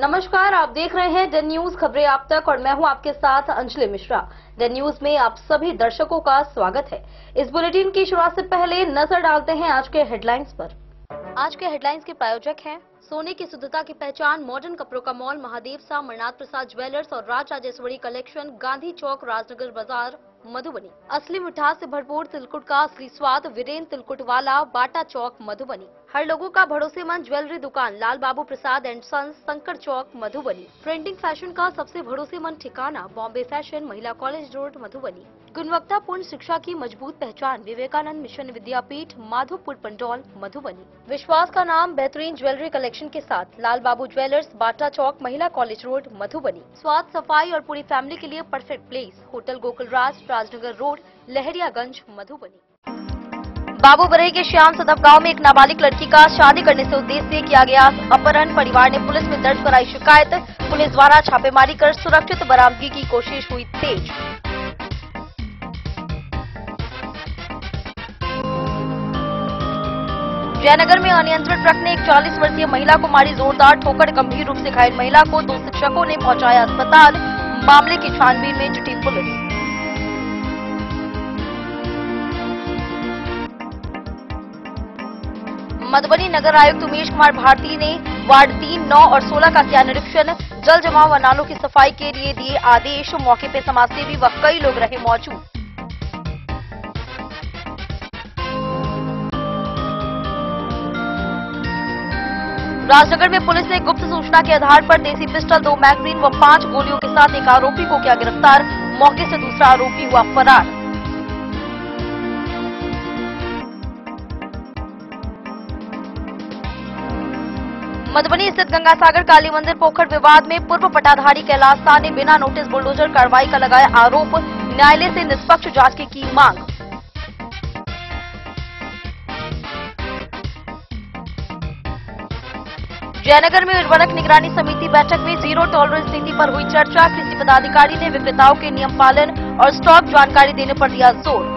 नमस्कार, आप देख रहे हैं डेन न्यूज खबरें आप तक और मैं हूं आपके साथ अंजलि मिश्रा। डेन न्यूज में आप सभी दर्शकों का स्वागत है। इस बुलेटिन की शुरुआत से पहले नजर डालते हैं आज के हेडलाइंस पर। आज के हेडलाइंस के प्रायोजक हैं सोने की शुद्धता की पहचान मॉडर्न कपड़ों का मॉल महादेव सा मरनाथ प्रसाद ज्वेलर्स और राज राजेश्वरी कलेक्शन, गांधी चौक, राजनगर बाजार, मधुबनी। असली मिठास से भरपूर तिलकुट का असली स्वाद, वीरेन तिलकुट वाला, बाटा चौक, मधुबनी। हर लोगों का भरोसेमंद ज्वेलरी दुकान लाल बाबू प्रसाद एंड सन्स, संकर चौक, मधुबनी। ट्रेंडिंग फैशन का सबसे भरोसेमंद ठिकाना बॉम्बे फैशन, महिला कॉलेज रोड, मधुबनी। गुणवत्तापूर्ण शिक्षा की मजबूत पहचान विवेकानंद मिशन विद्यापीठ, माधोपुर पंडौल, मधुबनी। विश्वास का नाम बेहतरीन ज्वेलरी कलेक्शन के साथ लाल बाबू ज्वेलर्स, बाटा चौक, महिला कॉलेज रोड, मधुबनी। स्वाद, सफाई और पूरी फैमिली के लिए परफेक्ट प्लेस, होटल गोकुल राज, राजनगर रोड, लहरियागंज, मधुबनी। बाबू बरही के श्याम सदफ गांव में एक नाबालिग लड़की का शादी करने से उद्देश्य से किया गया अपहरण। परिवार ने पुलिस में दर्ज कराई शिकायत। पुलिस द्वारा छापेमारी कर सुरक्षित बरामदगी की कोशिश हुई तेज। जयनगर में अनियंत्रित ट्रक ने एक 40 वर्षीय महिला को मारी जोरदार ठोकर। गंभीर रूप से घायल महिला को 2 शिक्षकों ने पहुंचाया अस्पताल। मामले की छानबीन में जुटी पुलिस। मधुबनी नगर आयुक्त उमेश कुमार भारती ने वार्ड 3, 9 और 16 का किया निरीक्षण। जल जमाव व नालों की सफाई के लिए दिए आदेश। मौके पर समाजसेवी व कई लोग रहे मौजूद। राजनगर में पुलिस ने गुप्त सूचना के आधार पर देसी पिस्टल, 2 मैगजीन व 5 गोलियों के साथ एक आरोपी को किया गिरफ्तार। मौके से दूसरा आरोपी हुआ फरार। मधुबनी स्थित गंगासागर काली मंदिर पोखर विवाद में पूर्व पटाधारी कैलाश शाह ने बिना नोटिस बुलडोजर कार्रवाई का लगाया आरोप। न्यायालय से निष्पक्ष जांच की मांग। जयनगर में उर्वरक निगरानी समिति बैठक में जीरो टॉलरेंस नीति पर हुई चर्चा। कृषि पदाधिकारी ने विक्रेताओं के नियम पालन और स्टॉक जानकारी देने पर दिया जोर।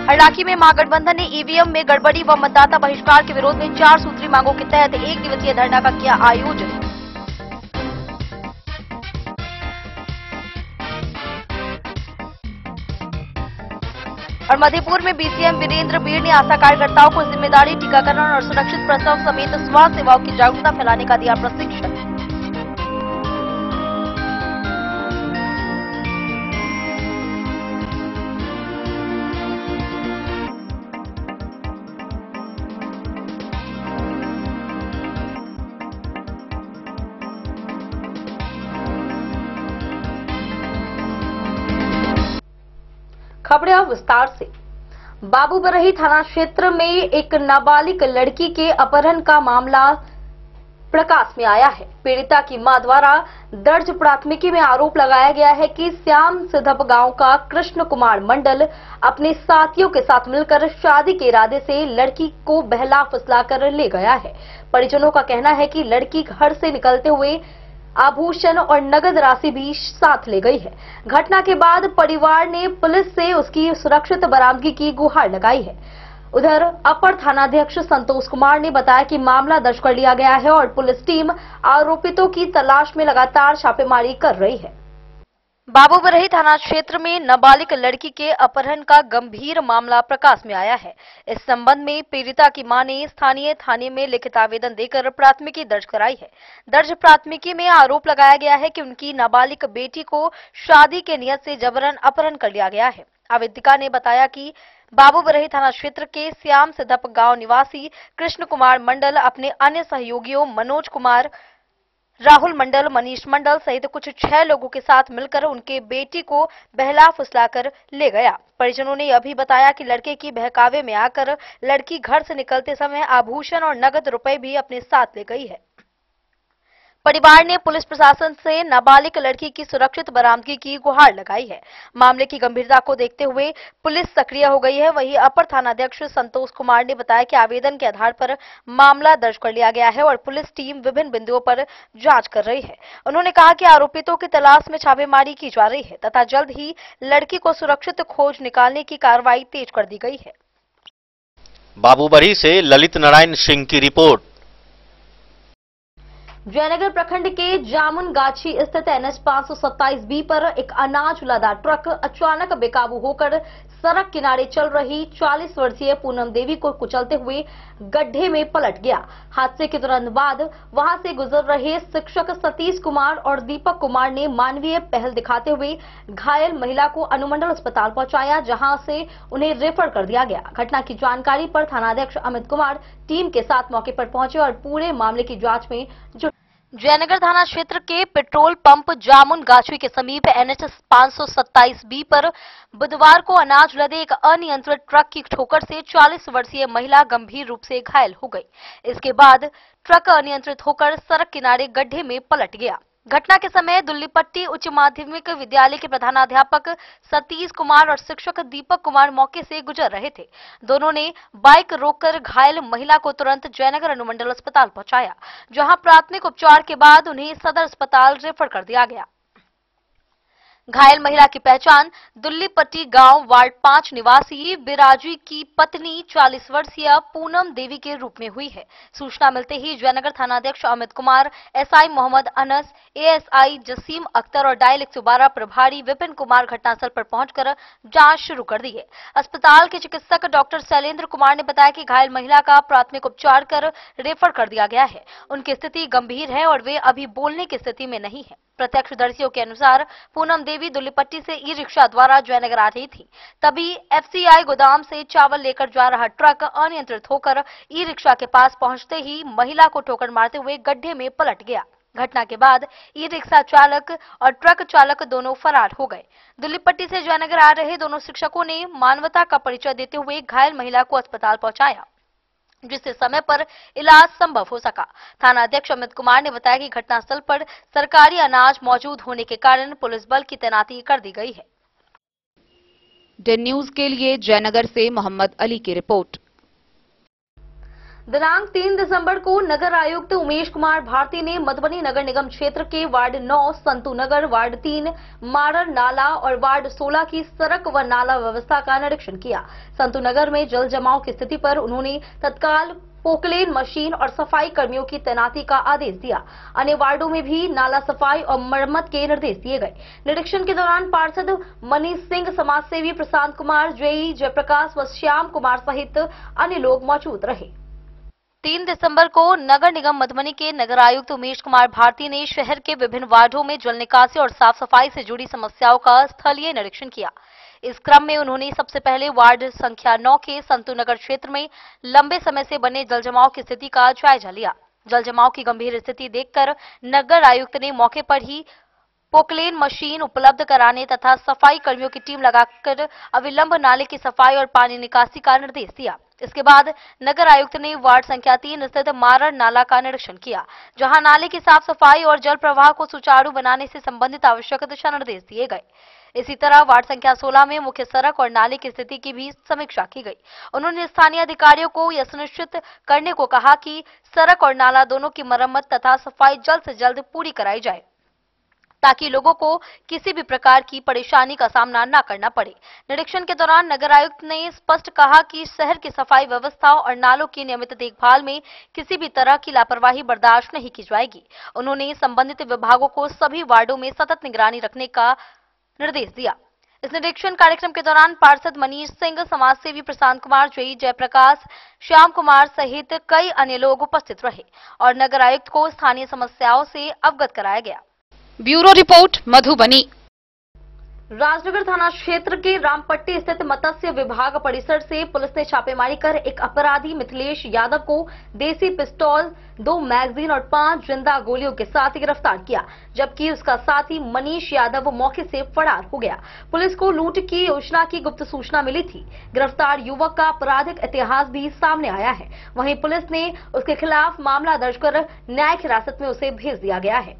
हरलाखी में महागठबंधन ने ईवीएम में गड़बड़ी व मतदाता बहिष्कार के विरोध में 4 सूत्री मांगों के तहत 1 दिवसीय धरना का किया आयोजन। और मधेपुर में बीसीएम वीरेंद्र बीड़ ने आशा कार्यकर्ताओं को जिम्मेदारी, टीकाकरण और सुरक्षित प्रसव समेत स्वास्थ्य सेवाओं की जागरूकता फैलाने का दिया प्रशिक्षण। खबरें अब विस्तार से। बाबू बरही थाना क्षेत्र में एक नाबालिग लड़की के अपहरण का मामला प्रकाश में आया है। पीड़िता की मां द्वारा दर्ज प्राथमिकी में आरोप लगाया गया है कि श्याम सदफ गांव का कृष्ण कुमार मंडल अपने साथियों के साथ मिलकर शादी के इरादे से लड़की को बहला फुसला कर ले गया है। परिजनों का कहना है कि लड़की घर से निकलते हुए आभूषण और नगद राशि भी साथ ले गई है। घटना के बाद परिवार ने पुलिस से उसकी सुरक्षित बरामदगी की गुहार लगाई है। उधर अपर थानाध्यक्ष संतोष कुमार ने बताया कि मामला दर्ज कर लिया गया है और पुलिस टीम आरोपितों की तलाश में लगातार छापेमारी कर रही है। बाबू बरही थाना क्षेत्र में नाबालिग लड़की के अपहरण का गंभीर मामला प्रकाश में आया है। इस संबंध में पीड़िता की मां ने स्थानीय थाने में लिखित आवेदन देकर प्राथमिकी दर्ज कराई है। दर्ज प्राथमिकी में आरोप लगाया गया है कि उनकी नाबालिग बेटी को शादी के नियत से जबरन अपहरण कर लिया गया है। आवेदिका ने बताया कि बाबू बरही थाना क्षेत्र के श्याम सदफ गांव निवासी कृष्ण कुमार मंडल अपने अन्य सहयोगियों मनोज कुमार, राहुल मंडल, मनीष मंडल सहित कुछ 6 लोगों के साथ मिलकर उनके बेटी को बहला फुसलाकर ले गया। परिजनों ने यह भी बताया कि लड़के की बहकावे में आकर लड़की घर से निकलते समय आभूषण और नगद रुपए भी अपने साथ ले गई है। परिवार ने पुलिस प्रशासन से नाबालिग लड़की की सुरक्षित बरामदगी की गुहार लगाई है। मामले की गंभीरता को देखते हुए पुलिस सक्रिय हो गई है। वहीं अपर थानाध्यक्ष संतोष कुमार ने बताया कि आवेदन के आधार पर मामला दर्ज कर लिया गया है और पुलिस टीम विभिन्न बिंदुओं पर जांच कर रही है। उन्होंने कहा कि आरोपितों की तलाश में छापेमारी की जा रही है तथा जल्द ही लड़की को सुरक्षित खोज निकालने की कार्रवाई तेज कर दी गई है। बाबूबरी से ललित नारायण सिंह की रिपोर्ट। जयनगर प्रखंड के जामुन गाछी स्थित NH 527B पर एक अनाज लदा ट्रक अचानक बेकाबू होकर सड़क किनारे चल रही 40 वर्षीय पूनम देवी को कुचलते हुए गड्ढे में पलट गया। हादसे के तुरंत बाद वहां से गुजर रहे शिक्षक सतीश कुमार और दीपक कुमार ने मानवीय पहल दिखाते हुए घायल महिला को अनुमंडल अस्पताल पहुंचाया, जहां से उन्हें रेफर कर दिया गया। घटना की जानकारी पर थानाध्यक्ष अमित कुमार टीम के साथ मौके पर पहुंचे और पूरे मामले की जांच में जुटे। जयनगर थाना क्षेत्र के पेट्रोल पंप जामुन गाछी के समीप NH 527B पर बुधवार को अनाज लदे एक अनियंत्रित ट्रक की ठोकर से 40 वर्षीय महिला गंभीर रूप से घायल हो गई। इसके बाद ट्रक अनियंत्रित होकर सड़क किनारे गड्ढे में पलट गया। घटना के समय दुल्लीपट्टी उच्च माध्यमिक विद्यालय के प्रधानाध्यापक सतीश कुमार और शिक्षक दीपक कुमार मौके से गुजर रहे थे। दोनों ने बाइक रोककर घायल महिला को तुरंत जयनगर अनुमंडल अस्पताल पहुंचाया, जहां प्राथमिक उपचार के बाद उन्हें सदर अस्पताल रेफर कर दिया गया। घायल महिला की पहचान दुल्लीपट्टी गांव वार्ड 5 निवासी बिराजी की पत्नी 40 वर्षीय पूनम देवी के रूप में हुई है। सूचना मिलते ही जयनगर थानाध्यक्ष अमित कुमार, SI मोहम्मद अनस, ASI जसीम अख्तर और डायल 112 प्रभारी विपिन कुमार घटनास्थल पर पहुंचकर जांच शुरू कर दी है। अस्पताल के चिकित्सक डॉक्टर शैलेंद्र कुमार ने बताया कि घायल महिला का प्राथमिक उपचार कर रेफर कर दिया गया है। उनकी स्थिति गंभीर है और वे अभी बोलने की स्थिति में नहीं है। प्रत्यक्षदर्शियों के अनुसार पूनम देवी दुल्लीपट्टी से ई-रिक्शा द्वारा जयनगर आ रही थी। तभी FCI गोदाम से चावल लेकर जा रहा ट्रक अनियंत्रित होकर ई-रिक्शा के पास पहुंचते ही महिला को ठोकर मारते हुए गड्ढे में पलट गया। घटना के बाद ई-रिक्शा चालक और ट्रक चालक दोनों फरार हो गए। दुल्लीपट्टी से जयनगर आ रहे दोनों शिक्षकों ने मानवता का परिचय देते हुए घायल महिला को अस्पताल पहुंचाया, जिससे समय पर इलाज संभव हो सका। थाना अध्यक्ष अमित कुमार ने बताया कि घटनास्थल पर सरकारी अनाज मौजूद होने के कारण पुलिस बल की तैनाती कर दी गई है। डेन न्यूज के लिए जयनगर से मोहम्मद अली की रिपोर्ट। दिनांक 3 दिसंबर को नगर आयुक्त उमेश कुमार भारती ने मधुबनी नगर निगम क्षेत्र के वार्ड 9 संतू नगर, वार्ड 3 मारर नाला और वार्ड 16 की सड़क व नाला व्यवस्था का निरीक्षण किया। संतू नगर में जल जमाव की स्थिति पर उन्होंने तत्काल पोकलेन मशीन और सफाई कर्मियों की तैनाती का आदेश दिया। अन्य वार्डों में भी नाला सफाई और मरम्मत के निर्देश दिए गए। निरीक्षण के दौरान पार्षद मनीष सिंह, समाजसेवी प्रशांत कुमार, जेई जयप्रकाश व श्याम कुमार सहित अन्य लोग मौजूद रहे। 3 दिसंबर को नगर निगम मधुबनी के नगर आयुक्त उमेश कुमार भारती ने शहर के विभिन्न वार्डों में जल निकासी और साफ सफाई से जुड़ी समस्याओं का स्थलीय निरीक्षण किया। इस क्रम में उन्होंने सबसे पहले वार्ड संख्या 9 के संतू नगर क्षेत्र में लंबे समय से बने जलजमाव की स्थिति का जायजा लिया। जलजमाव की गंभीर स्थिति देखकर नगर आयुक्त ने मौके पर ही पोकलेन मशीन उपलब्ध कराने तथा सफाई कर्मियों की टीम लगाकर अविलंब नाले की सफाई और पानी निकासी का निर्देश दिया। इसके बाद नगर आयुक्त ने वार्ड संख्या 3 स्थित मारर नाला का निरीक्षण किया, जहां नाले की साफ सफाई और जल प्रवाह को सुचारू बनाने से संबंधित आवश्यक दिशा निर्देश दिए गए। इसी तरह वार्ड संख्या 16 में मुख्य सड़क और नाले की स्थिति की भी समीक्षा की गई। उन्होंने स्थानीय अधिकारियों को यह सुनिश्चित करने को कहा कि सड़क और नाला दोनों की मरम्मत तथा सफाई जल्द से जल्द पूरी कराई जाए, ताकि लोगों को किसी भी प्रकार की परेशानी का सामना न करना पड़े। निरीक्षण के दौरान नगर आयुक्त ने स्पष्ट कहा कि शहर की सफाई व्यवस्था और नालों की नियमित देखभाल में किसी भी तरह की लापरवाही बर्दाश्त नहीं की जाएगी। उन्होंने संबंधित विभागों को सभी वार्डों में सतत निगरानी रखने का निर्देश दिया। इस निरीक्षण कार्यक्रम के दौरान पार्षद मनीष सिंह, समाजसेवी प्रशांत कुमार, जेई जयप्रकाश, श्याम कुमार सहित कई अन्य लोग उपस्थित रहे और नगर आयुक्त को स्थानीय समस्याओं से अवगत कराया गया। Bureau report, Madhubani. राजनगर थाना क्षेत्र के रामपट्टी स्थित मत्स्य विभाग परिसर से पुलिस ने छापेमारी कर एक अपराधी मिथिलेश यादव को देसी पिस्तौल, 2 मैगजीन और 5 जिंदा गोलियों के साथ गिरफ्तार किया, जबकि उसका साथी मनीष यादव मौके से फरार हो गया। पुलिस को लूट की योजना की गुप्त सूचना मिली थी। गिरफ्तार युवक का आपराधिक इतिहास भी सामने आया है। वहीं पुलिस ने उसके खिलाफ मामला दर्ज कर न्यायिक हिरासत में उसे भेज दिया गया है।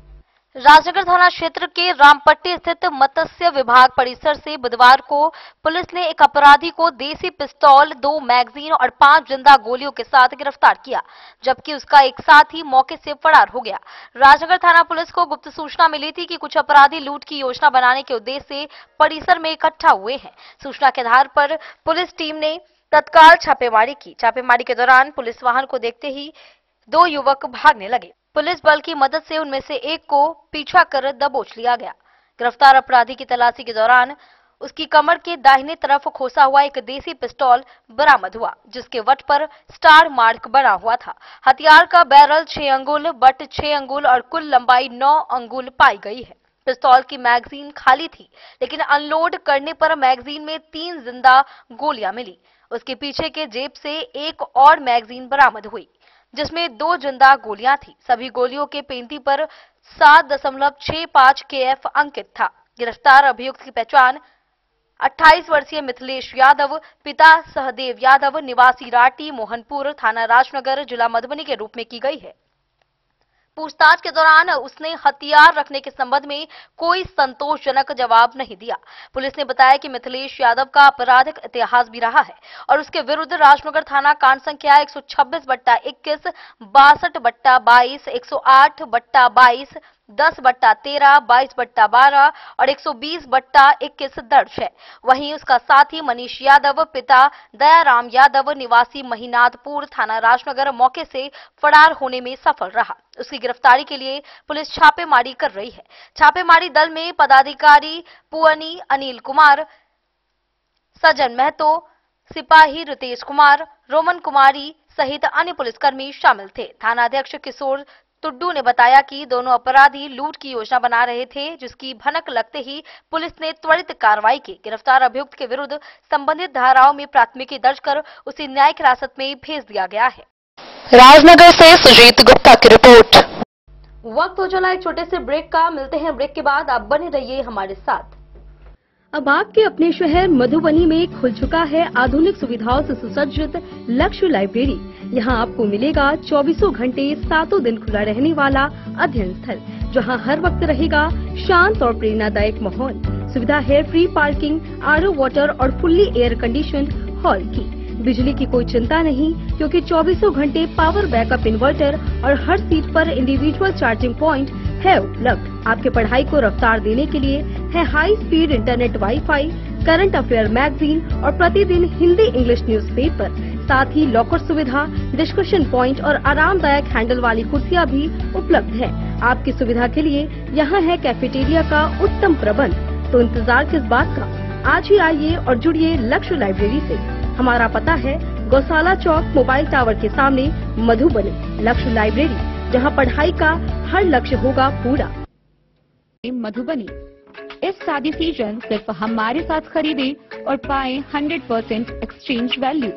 राजनगर थाना क्षेत्र के रामपट्टी स्थित मत्स्य विभाग परिसर से बुधवार को पुलिस ने एक अपराधी को देसी पिस्तौल, 2 मैगजीन और 5 जिंदा गोलियों के साथ गिरफ्तार किया, जबकि उसका एक साथी मौके से फरार हो गया। राजनगर थाना पुलिस को गुप्त सूचना मिली थी कि कुछ अपराधी लूट की योजना बनाने के उद्देश्य से परिसर में इकट्ठा हुए हैं। सूचना के आधार पर पुलिस टीम ने तत्काल छापेमारी की। छापेमारी के दौरान पुलिस वाहन को देखते ही 2 युवक भागने लगे। पुलिस बल की मदद से उनमें से एक को पीछा कर दबोच लिया गया। गिरफ्तार अपराधी की तलाशी के दौरान उसकी कमर के दाहिने तरफ खोसा हुआ एक देसी पिस्तौल बरामद हुआ, जिसके वट पर स्टार मार्क बना हुआ था। हथियार का बैरल 6 अंगुल, बट 6 अंगुल और कुल लंबाई 9 अंगुल पाई गई है। पिस्तौल की मैगजीन खाली थी, लेकिन अनलोड करने पर मैगजीन में 3 जिंदा गोलियां मिली। उसके पीछे के जेब से एक और मैगजीन बरामद हुई, जिसमें 2 जिंदा गोलियां थी। सभी गोलियों के पेंटी पर 7.65 KF अंकित था। गिरफ्तार अभियुक्त की पहचान 28 वर्षीय मिथिलेश यादव, पिता सहदेव यादव, निवासी राटी, मोहनपुर, थाना राजनगर, जिला मधुबनी के रूप में की गई है। पूछताछ के दौरान उसने हथियार रखने के संबंध में कोई संतोषजनक जवाब नहीं दिया। पुलिस ने बताया कि मिथिलेश यादव का आपराधिक इतिहास भी रहा है और उसके विरुद्ध राजनगर थाना कांड संख्या 126/21, 62/22, 108/22, 10/13, 22/12 और 120/21 दर्ज है। वहीं उसका साथी मनीष यादव, पिता दयाराम यादव, निवासी महीनाथपुर, थाना राजनगर, मौके से फरार होने में सफल रहा। उसकी गिरफ्तारी के लिए पुलिस छापेमारी कर रही है। छापेमारी दल में पदाधिकारी पुअनी अनिल कुमार, सजन महतो, सिपाही रितेश कुमार, रोमन कुमारी सहित अन्य पुलिसकर्मी शामिल थे। थानाध्यक्ष किशोर टुड्डू ने बताया कि दोनों अपराधी लूट की योजना बना रहे थे, जिसकी भनक लगते ही पुलिस ने त्वरित कार्रवाई की। गिरफ्तार अभियुक्त के विरुद्ध संबंधित धाराओं में प्राथमिकी दर्ज कर उसे न्यायिक हिरासत में भेज दिया गया है। राजनगर से सुजीत गुप्ता की रिपोर्ट। वक्त हो चला एक छोटे से ब्रेक का। मिलते हैं ब्रेक के बाद, आप बने रहिए हमारे साथ। अब आपके अपने शहर मधुबनी में खुल चुका है आधुनिक सुविधाओं से सुसज्जित लक्ष्य लाइब्रेरी। यहाँ आपको मिलेगा 24 घंटे 7 दिन खुला रहने वाला अध्ययन स्थल, जहाँ हर वक्त रहेगा शांत और प्रेरणादायक माहौल। सुविधा है फ्री पार्किंग, RO वाटर और फुल्ली एयर कंडीशन हॉल की। बिजली की कोई चिंता नहीं, क्योंकि 24 घंटे पावर बैकअप इन्वर्टर और हर सीट पर इंडिविजुअल चार्जिंग पॉइंट है उपलब्ध। आपके पढ़ाई को रफ्तार देने के लिए है high speed internet, wifi, current affair magazine और प्रतिदिन हिंदी इंग्लिश न्यूज़पेपर। साथ ही लॉकर सुविधा, डिस्कशन पॉइंट और आरामदायक हैंडल वाली कुर्सियां भी उपलब्ध है। आपकी सुविधा के लिए यहाँ है कैफेटेरिया का उत्तम प्रबंध। तो इंतजार किस बात का, आज ही आइए और जुड़िए लक्ष्य लाइब्रेरी से। हमारा पता है गौशाला चौक, मोबाइल टावर के सामने, मधुबनी। लक्ष्य लाइब्रेरी, जहाँ पढ़ाई का हर लक्ष्य होगा पूरा। मधुबनी इस शादी सीजन सिर्फ हमारे साथ खरीदे और पाए 100% एक्सचेंज वैल्यू।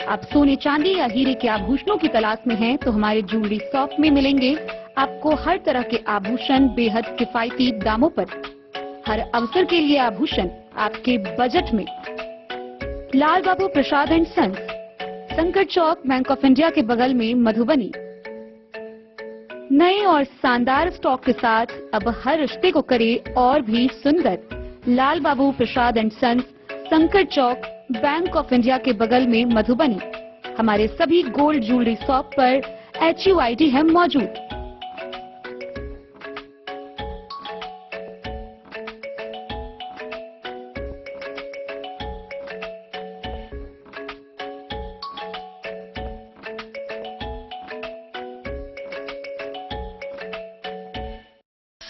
आप सोने, चांदी या हीरे के आभूषणों की तलाश में हैं, तो हमारे ज्वेलरी शॉप में मिलेंगे आपको हर तरह के आभूषण बेहद किफायती दामों पर। हर अवसर के लिए आभूषण आपके बजट में। लाल बाबू प्रसाद एंड सन्स, संकट चौक, बैंक ऑफ इंडिया के बगल में, मधुबनी। नए और शानदार स्टॉक के साथ अब हर रिश्ते को करे और भी सुंदर। लाल बाबू प्रसाद एंड सन्स, संकट चौक, बैंक ऑफ इंडिया के बगल में, मधुबनी। हमारे सभी गोल्ड ज्वेलरी शॉप पर HUID है मौजूद।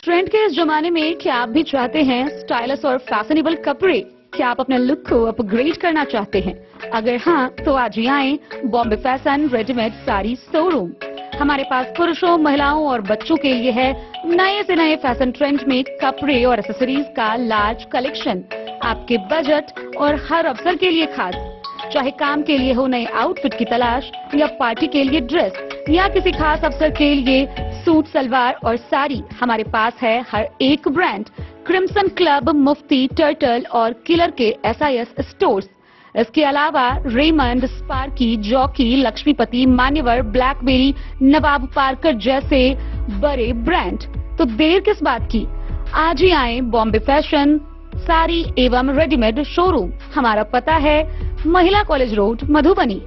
ट्रेंड के इस जमाने में क्या आप भी चाहते हैं स्टाइलिश और फैशनेबल कपड़े? क्या आप अपने लुक को अपग्रेड करना चाहते हैं? अगर हाँ, तो आज ही आएं Bombay fashion readymade sari showroom. हमारे पास पुरुषों, महिलाओं और बच्चों के लिए है नए से नए फैशन ट्रेंड में कपड़े और एक्सेसरीज का लार्ज कलेक्शन। आपके बजट और हर अवसर के लिए खास। चाहे काम के लिए हो नए आउटफिट की तलाश, या पार्टी के लिए ड्रेस, या किसी खास अवसर के लिए सूट, सलवार और साड़ी, हमारे पास है हर एक ब्रांड। क्रिम्सन क्लब, मुफ्ती, टर्टल और किलर के SIS स्टोर्स। इसके अलावा रेमंड, स्पार्की, जॉकी, लक्ष्मीपति, मान्यवर, ब्लैकबेरी, नवाब पार्कर जैसे बड़े ब्रांड। तो देर किस बात की, आज ही आए बॉम्बे फैशन साड़ी एवं रेडीमेड शोरूम। हमारा पता है महिला कॉलेज रोड, मधुबनी।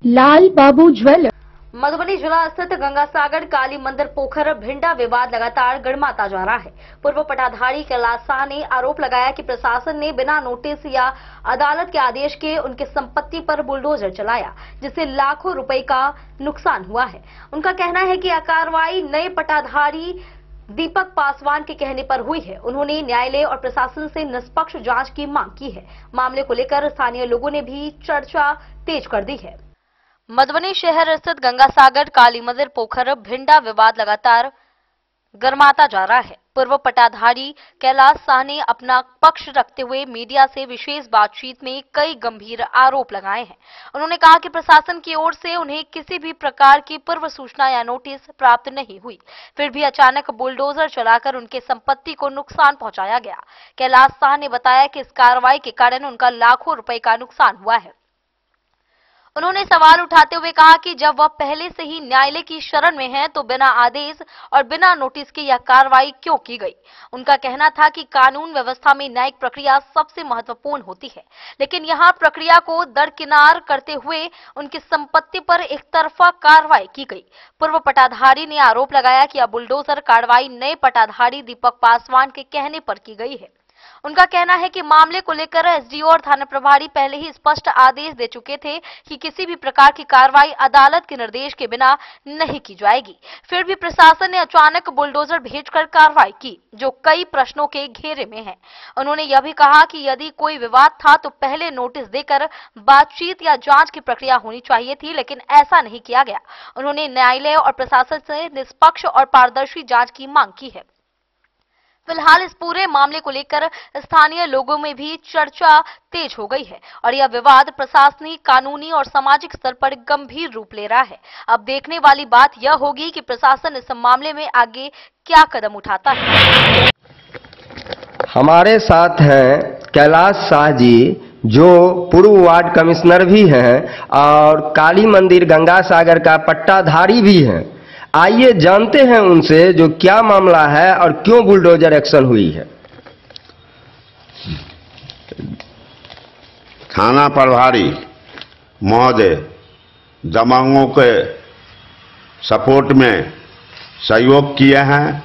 लाल बाबू ज्वेलर्स। मधुबनी जिला स्थित गंगा सागर काली मंदिर पोखर भिंडा विवाद लगातार गड़माता जा रहा है। पूर्व पटाधारी कैलाश शाह ने आरोप लगाया कि प्रशासन ने बिना नोटिस या अदालत के आदेश के उनकी संपत्ति पर बुलडोजर चलाया, जिससे लाखों रुपए का नुकसान हुआ है। उनका कहना है कि यह कार्रवाई नए पटाधारी दीपक पासवान के कहने पर हुई है। उन्होंने न्यायालय और प्रशासन से निष्पक्ष जांच की मांग की है। मामले को लेकर स्थानीय लोगों ने भी चर्चा तेज कर दी है। मधुबनी शहर स्थित गंगा सागर काली मंदिर पोखर भिंडा विवाद लगातार गरमाता जा रहा है। पूर्व पटाधारी कैलाश शाह ने अपना पक्ष रखते हुए मीडिया से विशेष बातचीत में कई गंभीर आरोप लगाए हैं। उन्होंने कहा कि प्रशासन की ओर से उन्हें किसी भी प्रकार की पूर्व सूचना या नोटिस प्राप्त नहीं हुई, फिर भी अचानक बुलडोजर चलाकर उनके संपत्ति को नुकसान पहुंचाया गया। कैलाश शाह ने बताया कि इस कार्रवाई के कारण उनका लाखों रुपए का नुकसान हुआ है। उन्होंने सवाल उठाते हुए कहा कि जब वह पहले से ही न्यायालय की शरण में हैं, तो बिना आदेश और बिना नोटिस के यह कार्रवाई क्यों की गई। उनका कहना था कि कानून व्यवस्था में न्यायिक प्रक्रिया सबसे महत्वपूर्ण होती है, लेकिन यहां प्रक्रिया को दरकिनार करते हुए उनकी संपत्ति पर एक तरफा कार्रवाई की गई। पूर्व पटाधारी ने आरोप लगाया कि यह बुलडोजर कार्रवाई नए पटाधारी दीपक पासवान के कहने पर की गई है। उनका कहना है कि मामले को लेकर एसडीओ और थाना प्रभारी पहले ही स्पष्ट आदेश दे चुके थे कि किसी भी प्रकार की कार्रवाई अदालत के निर्देश के बिना नहीं की जाएगी। फिर भी प्रशासन ने अचानक बुलडोजर भेजकर कार्रवाई की, जो कई प्रश्नों के घेरे में है। उन्होंने यह भी कहा कि यदि कोई विवाद था तो पहले नोटिस देकर बातचीत या जांच की प्रक्रिया होनी चाहिए थी, लेकिन ऐसा नहीं किया गया। उन्होंने न्यायालय और प्रशासन से निष्पक्ष और पारदर्शी जांच की मांग की है। फिलहाल इस पूरे मामले को लेकर स्थानीय लोगों में भी चर्चा तेज हो गई है और यह विवाद प्रशासनिक, कानूनी और सामाजिक स्तर पर गंभीर रूप ले रहा है। अब देखने वाली बात यह होगी कि प्रशासन इस मामले में आगे क्या कदम उठाता है। हमारे साथ हैं कैलाश शाह जी, जो पूर्व वार्ड कमिश्नर भी हैं और काली मंदिर गंगा सागर का पट्टाधारी भी हैं। आइए जानते हैं उनसे जो क्या मामला है और क्यों बुलडोजर एक्शन हुई है। थाना प्रभारी महोदय दबंगों के सपोर्ट में सहयोग किए हैं।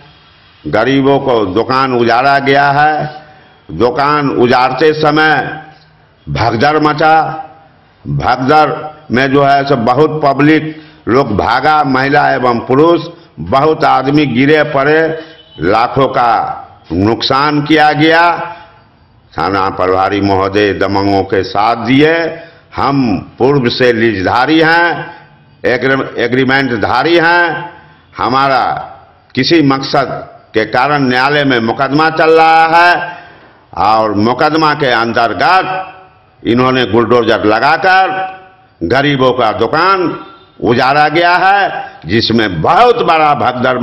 गरीबों को दुकान उजाड़ा गया है। दुकान उजाड़ते समय भगदड़ मचा। भगदड़ में जो है सो बहुत पब्लिक लोग भागा, महिला एवं पुरुष, बहुत आदमी गिरे पड़े, लाखों का नुकसान किया गया। थाना प्रभारी महोदय दबंगों के साथ दिए। हम पूर्व से लीजधारी हैं, एग्रीमेंटधारी हैं। हमारा किसी मकसद के कारण न्यायालय में मुकदमा चल रहा है और मुकदमा के अंतर्गत इन्होंने बुलडोजर लगाकर गरीबों का दुकान उजाड़ा गया है, जिसमें बहुत बड़ा भगदड़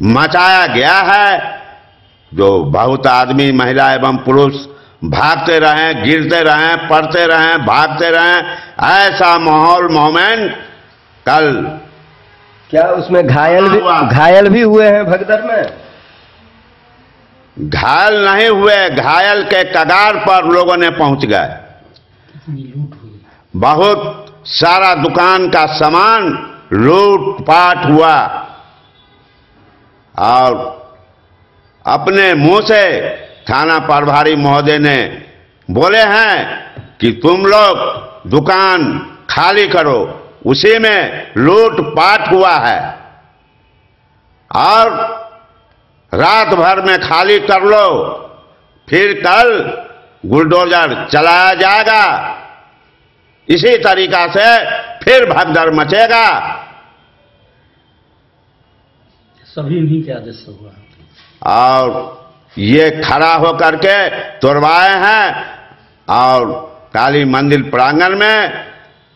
मचाया गया है। जो बहुत आदमी, महिला एवं पुरुष भागते रहे, गिरते रहे, पड़ते रहे, भागते रहे। ऐसा माहौल मोमेंट कल। क्या उसमें घायल भी हुए हैं भगदड़ में? घायल नहीं हुए, घायल के कगार पर लोगों ने पहुंच गए। बहुत सारा दुकान का सामान लूटपाट हुआ और अपने मुंह से थाना प्रभारी महोदय ने बोले हैं कि तुम लोग दुकान खाली करो। उसी में लूटपाट हुआ है और रात भर में खाली कर लो, फिर कल बुलडोजर चलाया जाएगा। इसी तरीका से फिर भगदड़ मचेगा। सभी उन्हीं के आदेश से हुआ और ये खड़ा होकर के तोड़वाए हैं और काली मंदिर प्रांगण में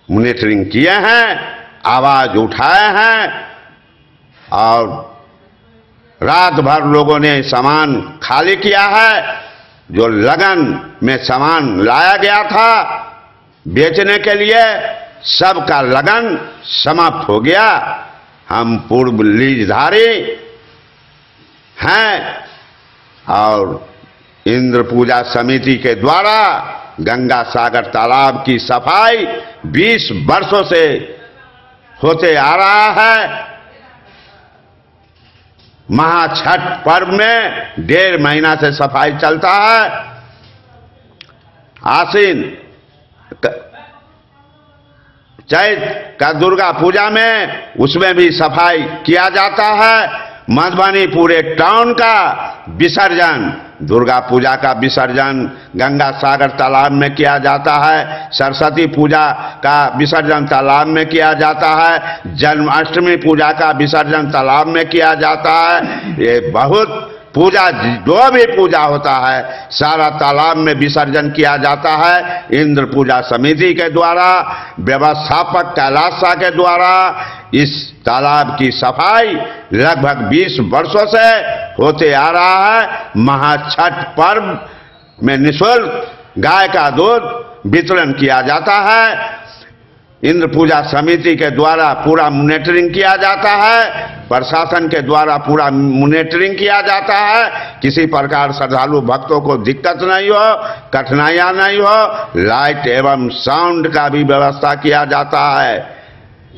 मॉनिटरिंग किए हैं, आवाज उठाए हैं और रात भर लोगों ने सामान खाली किया है। जो लगन में सामान लाया गया था बेचने के लिए, सबका लगन समाप्त हो गया। हम पूर्व लीजधारी हैं और इंद्र पूजा समिति के द्वारा गंगा सागर तालाब की सफाई 20 वर्षों से होते आ रहा है। महाछठ पर्व में 1.5 महीना से सफाई चलता है। आसीन चैत का दुर्गा पूजा में उसमें भी सफाई किया जाता है। मधुबनी पूरे टाउन का विसर्जन, दुर्गा पूजा का विसर्जन गंगा सागर तालाब में किया जाता है। सरस्वती पूजा का विसर्जन तालाब में किया जाता है। जन्माष्टमी पूजा का विसर्जन तालाब में किया जाता है। ये बहुत पूजा, जो भी पूजा होता है सारा तालाब में विसर्जन किया जाता है। इंद्र पूजा समिति के द्वारा, व्यवस्थापक कैलाश शाह के द्वारा इस तालाब की सफाई लगभग 20 वर्षों से होते आ रहा है। महाछठ पर्व में निःशुल्क गाय का दूध वितरण किया जाता है। इंद्र पूजा समिति के द्वारा पूरा मॉनिटरिंग किया जाता है। प्रशासन के द्वारा पूरा मॉनिटरिंग किया जाता है। किसी प्रकार श्रद्धालु भक्तों को दिक्कत नहीं हो, कठिनाइयां नहीं हो। लाइट एवं साउंड का भी व्यवस्था किया जाता है।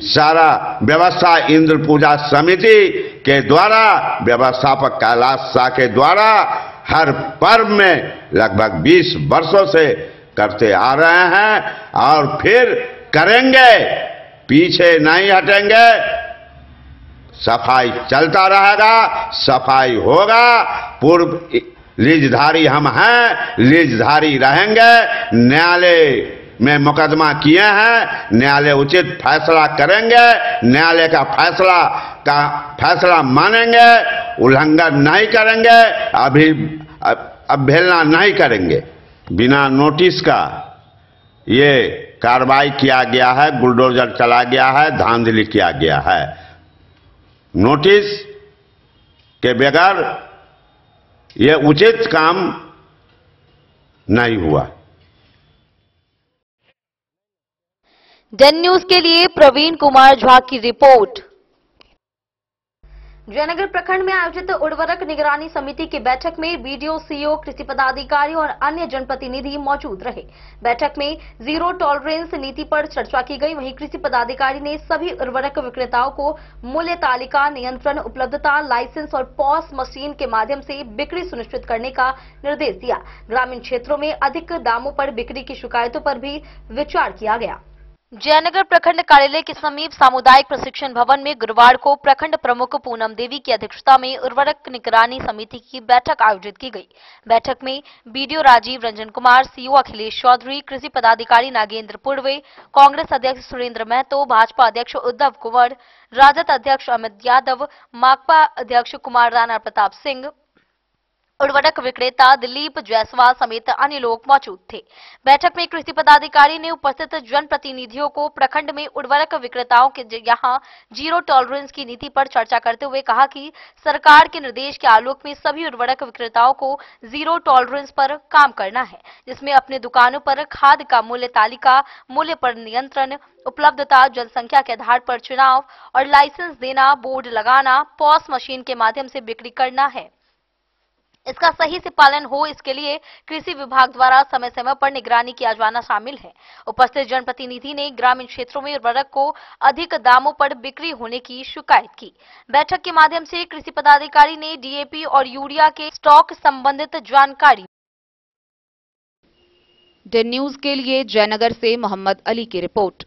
सारा व्यवस्था इंद्र पूजा समिति के द्वारा, व्यवस्थापक कैलाश शाह के द्वारा हर पर्व में लगभग 20 वर्षों से करते आ रहे हैं और फिर करेंगे, पीछे नहीं हटेंगे। सफाई चलता रहेगा, सफाई होगा। पूर्व लीजधारी हम हैं, लीजधारी रहेंगे। न्यायालय में मुकदमा किए हैं, न्यायालय उचित फैसला करेंगे। न्यायालय का फैसला मानेंगे, उल्लंघन नहीं करेंगे, अवहेलना नहीं करेंगे। बिना नोटिस का ये कार्रवाई किया गया है, बुलडोजर चला गया है, धांधली किया गया है। नोटिस के बगैर ये उचित काम नहीं हुआ। डेन न्यूज के लिए प्रवीण कुमार झा की रिपोर्ट। जयनगर प्रखंड में आयोजित उर्वरक निगरानी समिति की बैठक में बीडीओ, सीओ, कृषि पदाधिकारी और अन्य जनप्रतिनिधि मौजूद रहे। बैठक में जीरो टॉलरेंस नीति पर चर्चा की गई। वहीं कृषि पदाधिकारी ने सभी उर्वरक विक्रेताओं को मूल्य तालिका, नियंत्रण, उपलब्धता, लाइसेंस और पॉस मशीन के माध्यम से बिक्री सुनिश्चित करने का निर्देश दिया। ग्रामीण क्षेत्रों में अधिक दामों पर बिक्री की शिकायतों पर भी विचार किया गया। जयनगर प्रखंड कार्यालय के समीप सामुदायिक प्रशिक्षण भवन में गुरुवार को प्रखंड प्रमुख पूनम देवी की अध्यक्षता में उर्वरक निगरानी समिति की बैठक आयोजित की गई। बैठक में बीडीओ राजीव रंजन कुमार, सीओ अखिलेश चौधरी, कृषि पदाधिकारी नागेंद्र पुरवे, कांग्रेस अध्यक्ष सुरेंद्र महतो, भाजपा अध्यक्ष उद्धव कुंवर, राजद अध्यक्ष अमित यादव, माकपा अध्यक्ष कुमार राणा प्रताप सिंह, उर्वरक विक्रेता दिलीप जायसवाल समेत अन्य लोग मौजूद थे। बैठक में कृषि पदाधिकारी ने उपस्थित जनप्रतिनिधियों को प्रखंड में उर्वरक विक्रेताओं के यहां जीरो टॉलरेंस की नीति पर चर्चा करते हुए कहा कि सरकार के निर्देश के आलोक में सभी उर्वरक विक्रेताओं को जीरो टॉलरेंस पर काम करना है, जिसमें अपने दुकानों पर खाद का मूल्य तालिका, मूल्य पर नियंत्रण, उपलब्धता, जनसंख्या के आधार पर चुनाव और लाइसेंस देना, बोर्ड लगाना, पॉस मशीन के माध्यम से बिक्री करना है। इसका सही से पालन हो, इसके लिए कृषि विभाग द्वारा समय समय पर निगरानी किया जाना शामिल है। उपस्थित जनप्रतिनिधि ने ग्रामीण क्षेत्रों में उर्वरक को अधिक दामों पर बिक्री होने की शिकायत की। बैठक के माध्यम से कृषि पदाधिकारी ने डीएपी और यूरिया के स्टॉक संबंधित जानकारी। डेन न्यूज के लिए जयनगर से मोहम्मद अली की रिपोर्ट।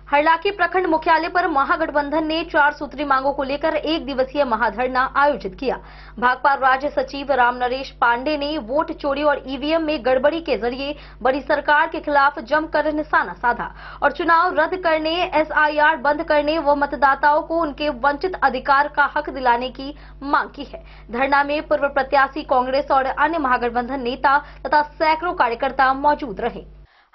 हरलाखी प्रखंड मुख्यालय पर महागठबंधन ने 4 सूत्री मांगों को लेकर 1 दिवसीय महाधरना आयोजित किया। भाकपा राज्य सचिव राम नरेश पांडे ने वोट चोरी और ईवीएम में गड़बड़ी के जरिए बड़ी सरकार के खिलाफ जमकर निशाना साधा और चुनाव रद्द करने, एसआईआर बंद करने व मतदाताओं को उनके वंचित अधिकार का हक दिलाने की मांग की है। धरना में पूर्व प्रत्याशी, कांग्रेस और अन्य महागठबंधन नेता तथा सैकड़ों कार्यकर्ता मौजूद रहे।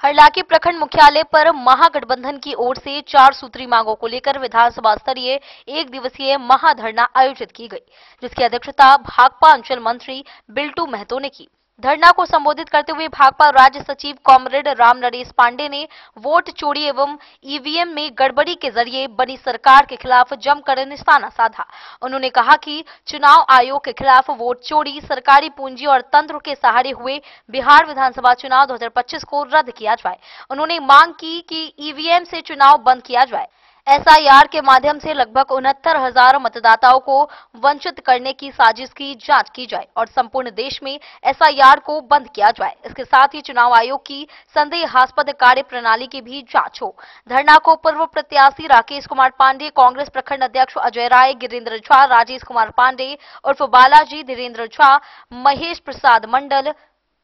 हरलाखी प्रखंड मुख्यालय पर महागठबंधन की ओर से 4 सूत्री मांगों को लेकर विधानसभा स्तरीय 1 दिवसीय महाधरना आयोजित की गई, जिसकी अध्यक्षता भाकपा अंचल मंत्री बिल्टू महतो ने की। धरना को संबोधित करते हुए भाकपा राज्य सचिव कॉमरेड राम नरेश पांडे ने वोट चोरी एवं ईवीएम में गड़बड़ी के जरिए बनी सरकार के खिलाफ जमकर निशाना साधा। उन्होंने कहा कि चुनाव आयोग के खिलाफ वोट चोरी, सरकारी पूंजी और तंत्र के सहारे हुए बिहार विधानसभा चुनाव 2025 को रद्द किया जाए। उन्होंने मांग की कि ईवीएम से चुनाव बंद किया जाए। एसआईआर के माध्यम से लगभग 69,000 मतदाताओं को वंचित करने की साजिश की जांच की जाए और संपूर्ण देश में एसआईआर को बंद किया जाए। इसके साथ ही चुनाव आयोग की संदेहास्पद कार्य प्रणाली की भी जांच हो। धरना को पूर्व प्रत्याशी राकेश कुमार पांडे, कांग्रेस प्रखंड अध्यक्ष अजय राय, गिरीन्द्र झा, राजेश कुमार पांडे उर्फ बालाजी, धीरेन्द्र झा, महेश प्रसाद मंडल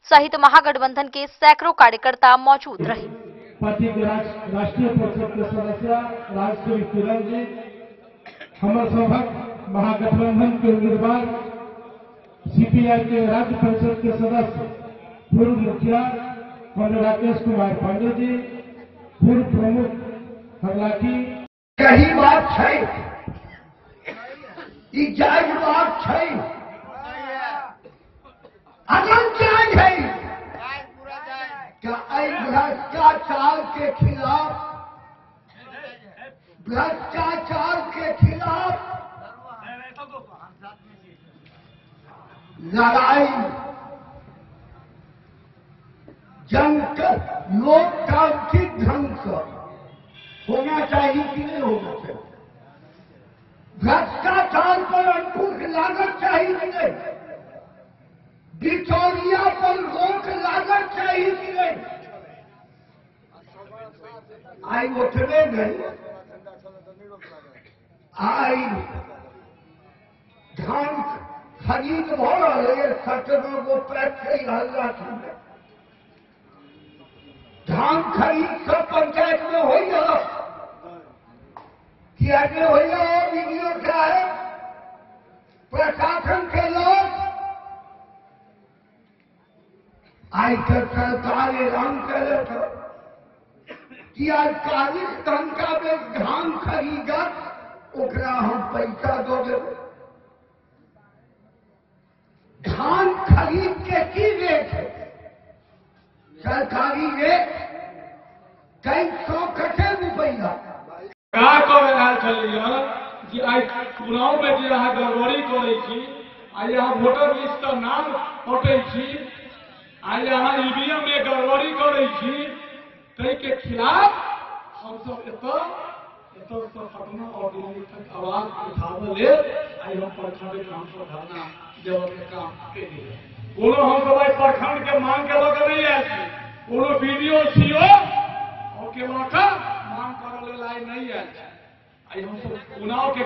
सहित महागठबंधन के सैकड़ों कार्यकर्ता मौजूद रहे। पार्टी के राष्ट्रीय परिषद के सदस्य राजश्री किरण जी, हमर सभक महागठबंधन के उम्मीदवार सीपीआई के राज्य परिषद के सदस्य पूर्व मुखिया राकेश कुमार पांडे जी, पूर्व प्रमुख हरलाकी। कही बात है, ई जायज बात है, अगर जायज है क्या भ्रष्टाचार के खिलाफ लड़ाई जंग लोकतांत्रिक ढंग से होना चाहिए कि नहीं होना चाहिए? भ्रष्टाचार पर अंकुश लागना चाहिए कि नहीं? बिचौलिया पर रोक लागना चाहिए कि नहीं? आई उठने नहीं, आई धान खरीद हो रहे 17 गो पैसे हल्ला सुने धान खरीद सब पंचायत में हो गया कि आगे हो गया वीडियो क्या है प्रशासन के लोग आयकर सरकार ऐलान करे थे कि 48 घंटा में धान खरीदा ओकरा हम पैसा दो देवे। धान खरीद के की रेट है? सरकारी रेट कई 100 रुपया। का कर चलिए कि आई चुनाव में जे यहाँ गड़बड़ी करे छी, आई यहाँ वोटर लिस्ट का नाम हटे छी, आई यहाँ ईवीएम में गड़बड़ी करे छी, कई के खिलाफ हम सब पटना और दिल्ली तक आवाज उठावे ले आई हम प्रखंड काम पर धरना देवे के काम के लिए कोनो हम सब प्रखंड के मांग के लोग नहीं है, कोनो वीडियो सीओ और के लोग मांग करे लाई नहीं है। आई हम सब चुनाव के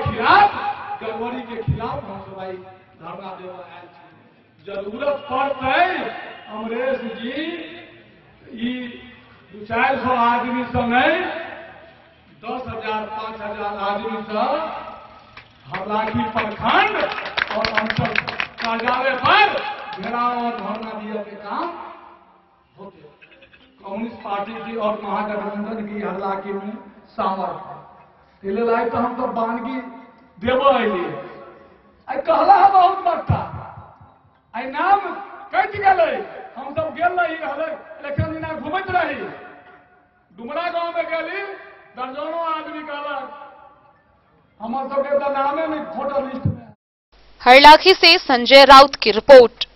खिलाफ गड़बड़ी के खिलाफ हम सब धरना देवे आए। जरूरत पड़ते अमरेश जी ई 200-400 आदमी से नहीं 10,000 5,000 आदमी से हरलाखी प्रखंड और अंचल कार्यालय पर घेराव और धरना दिए के काम होते। कम्युनिस्ट पार्टी की और महागठबंधन की हरलाखी में सामर्थ्य है लाई तो हम तो बानगी देव आई कहला है बहुत बड़का आई नाम कट गए। हम सब गेल रही इलेक्शन दिना घूमत रही डुमरा गांव में गली दर्जनों आदमी कहलक हमारे सबके तो नामे नहीं वोटर लिस्ट में। हरलाखी से संजय राउत की रिपोर्ट।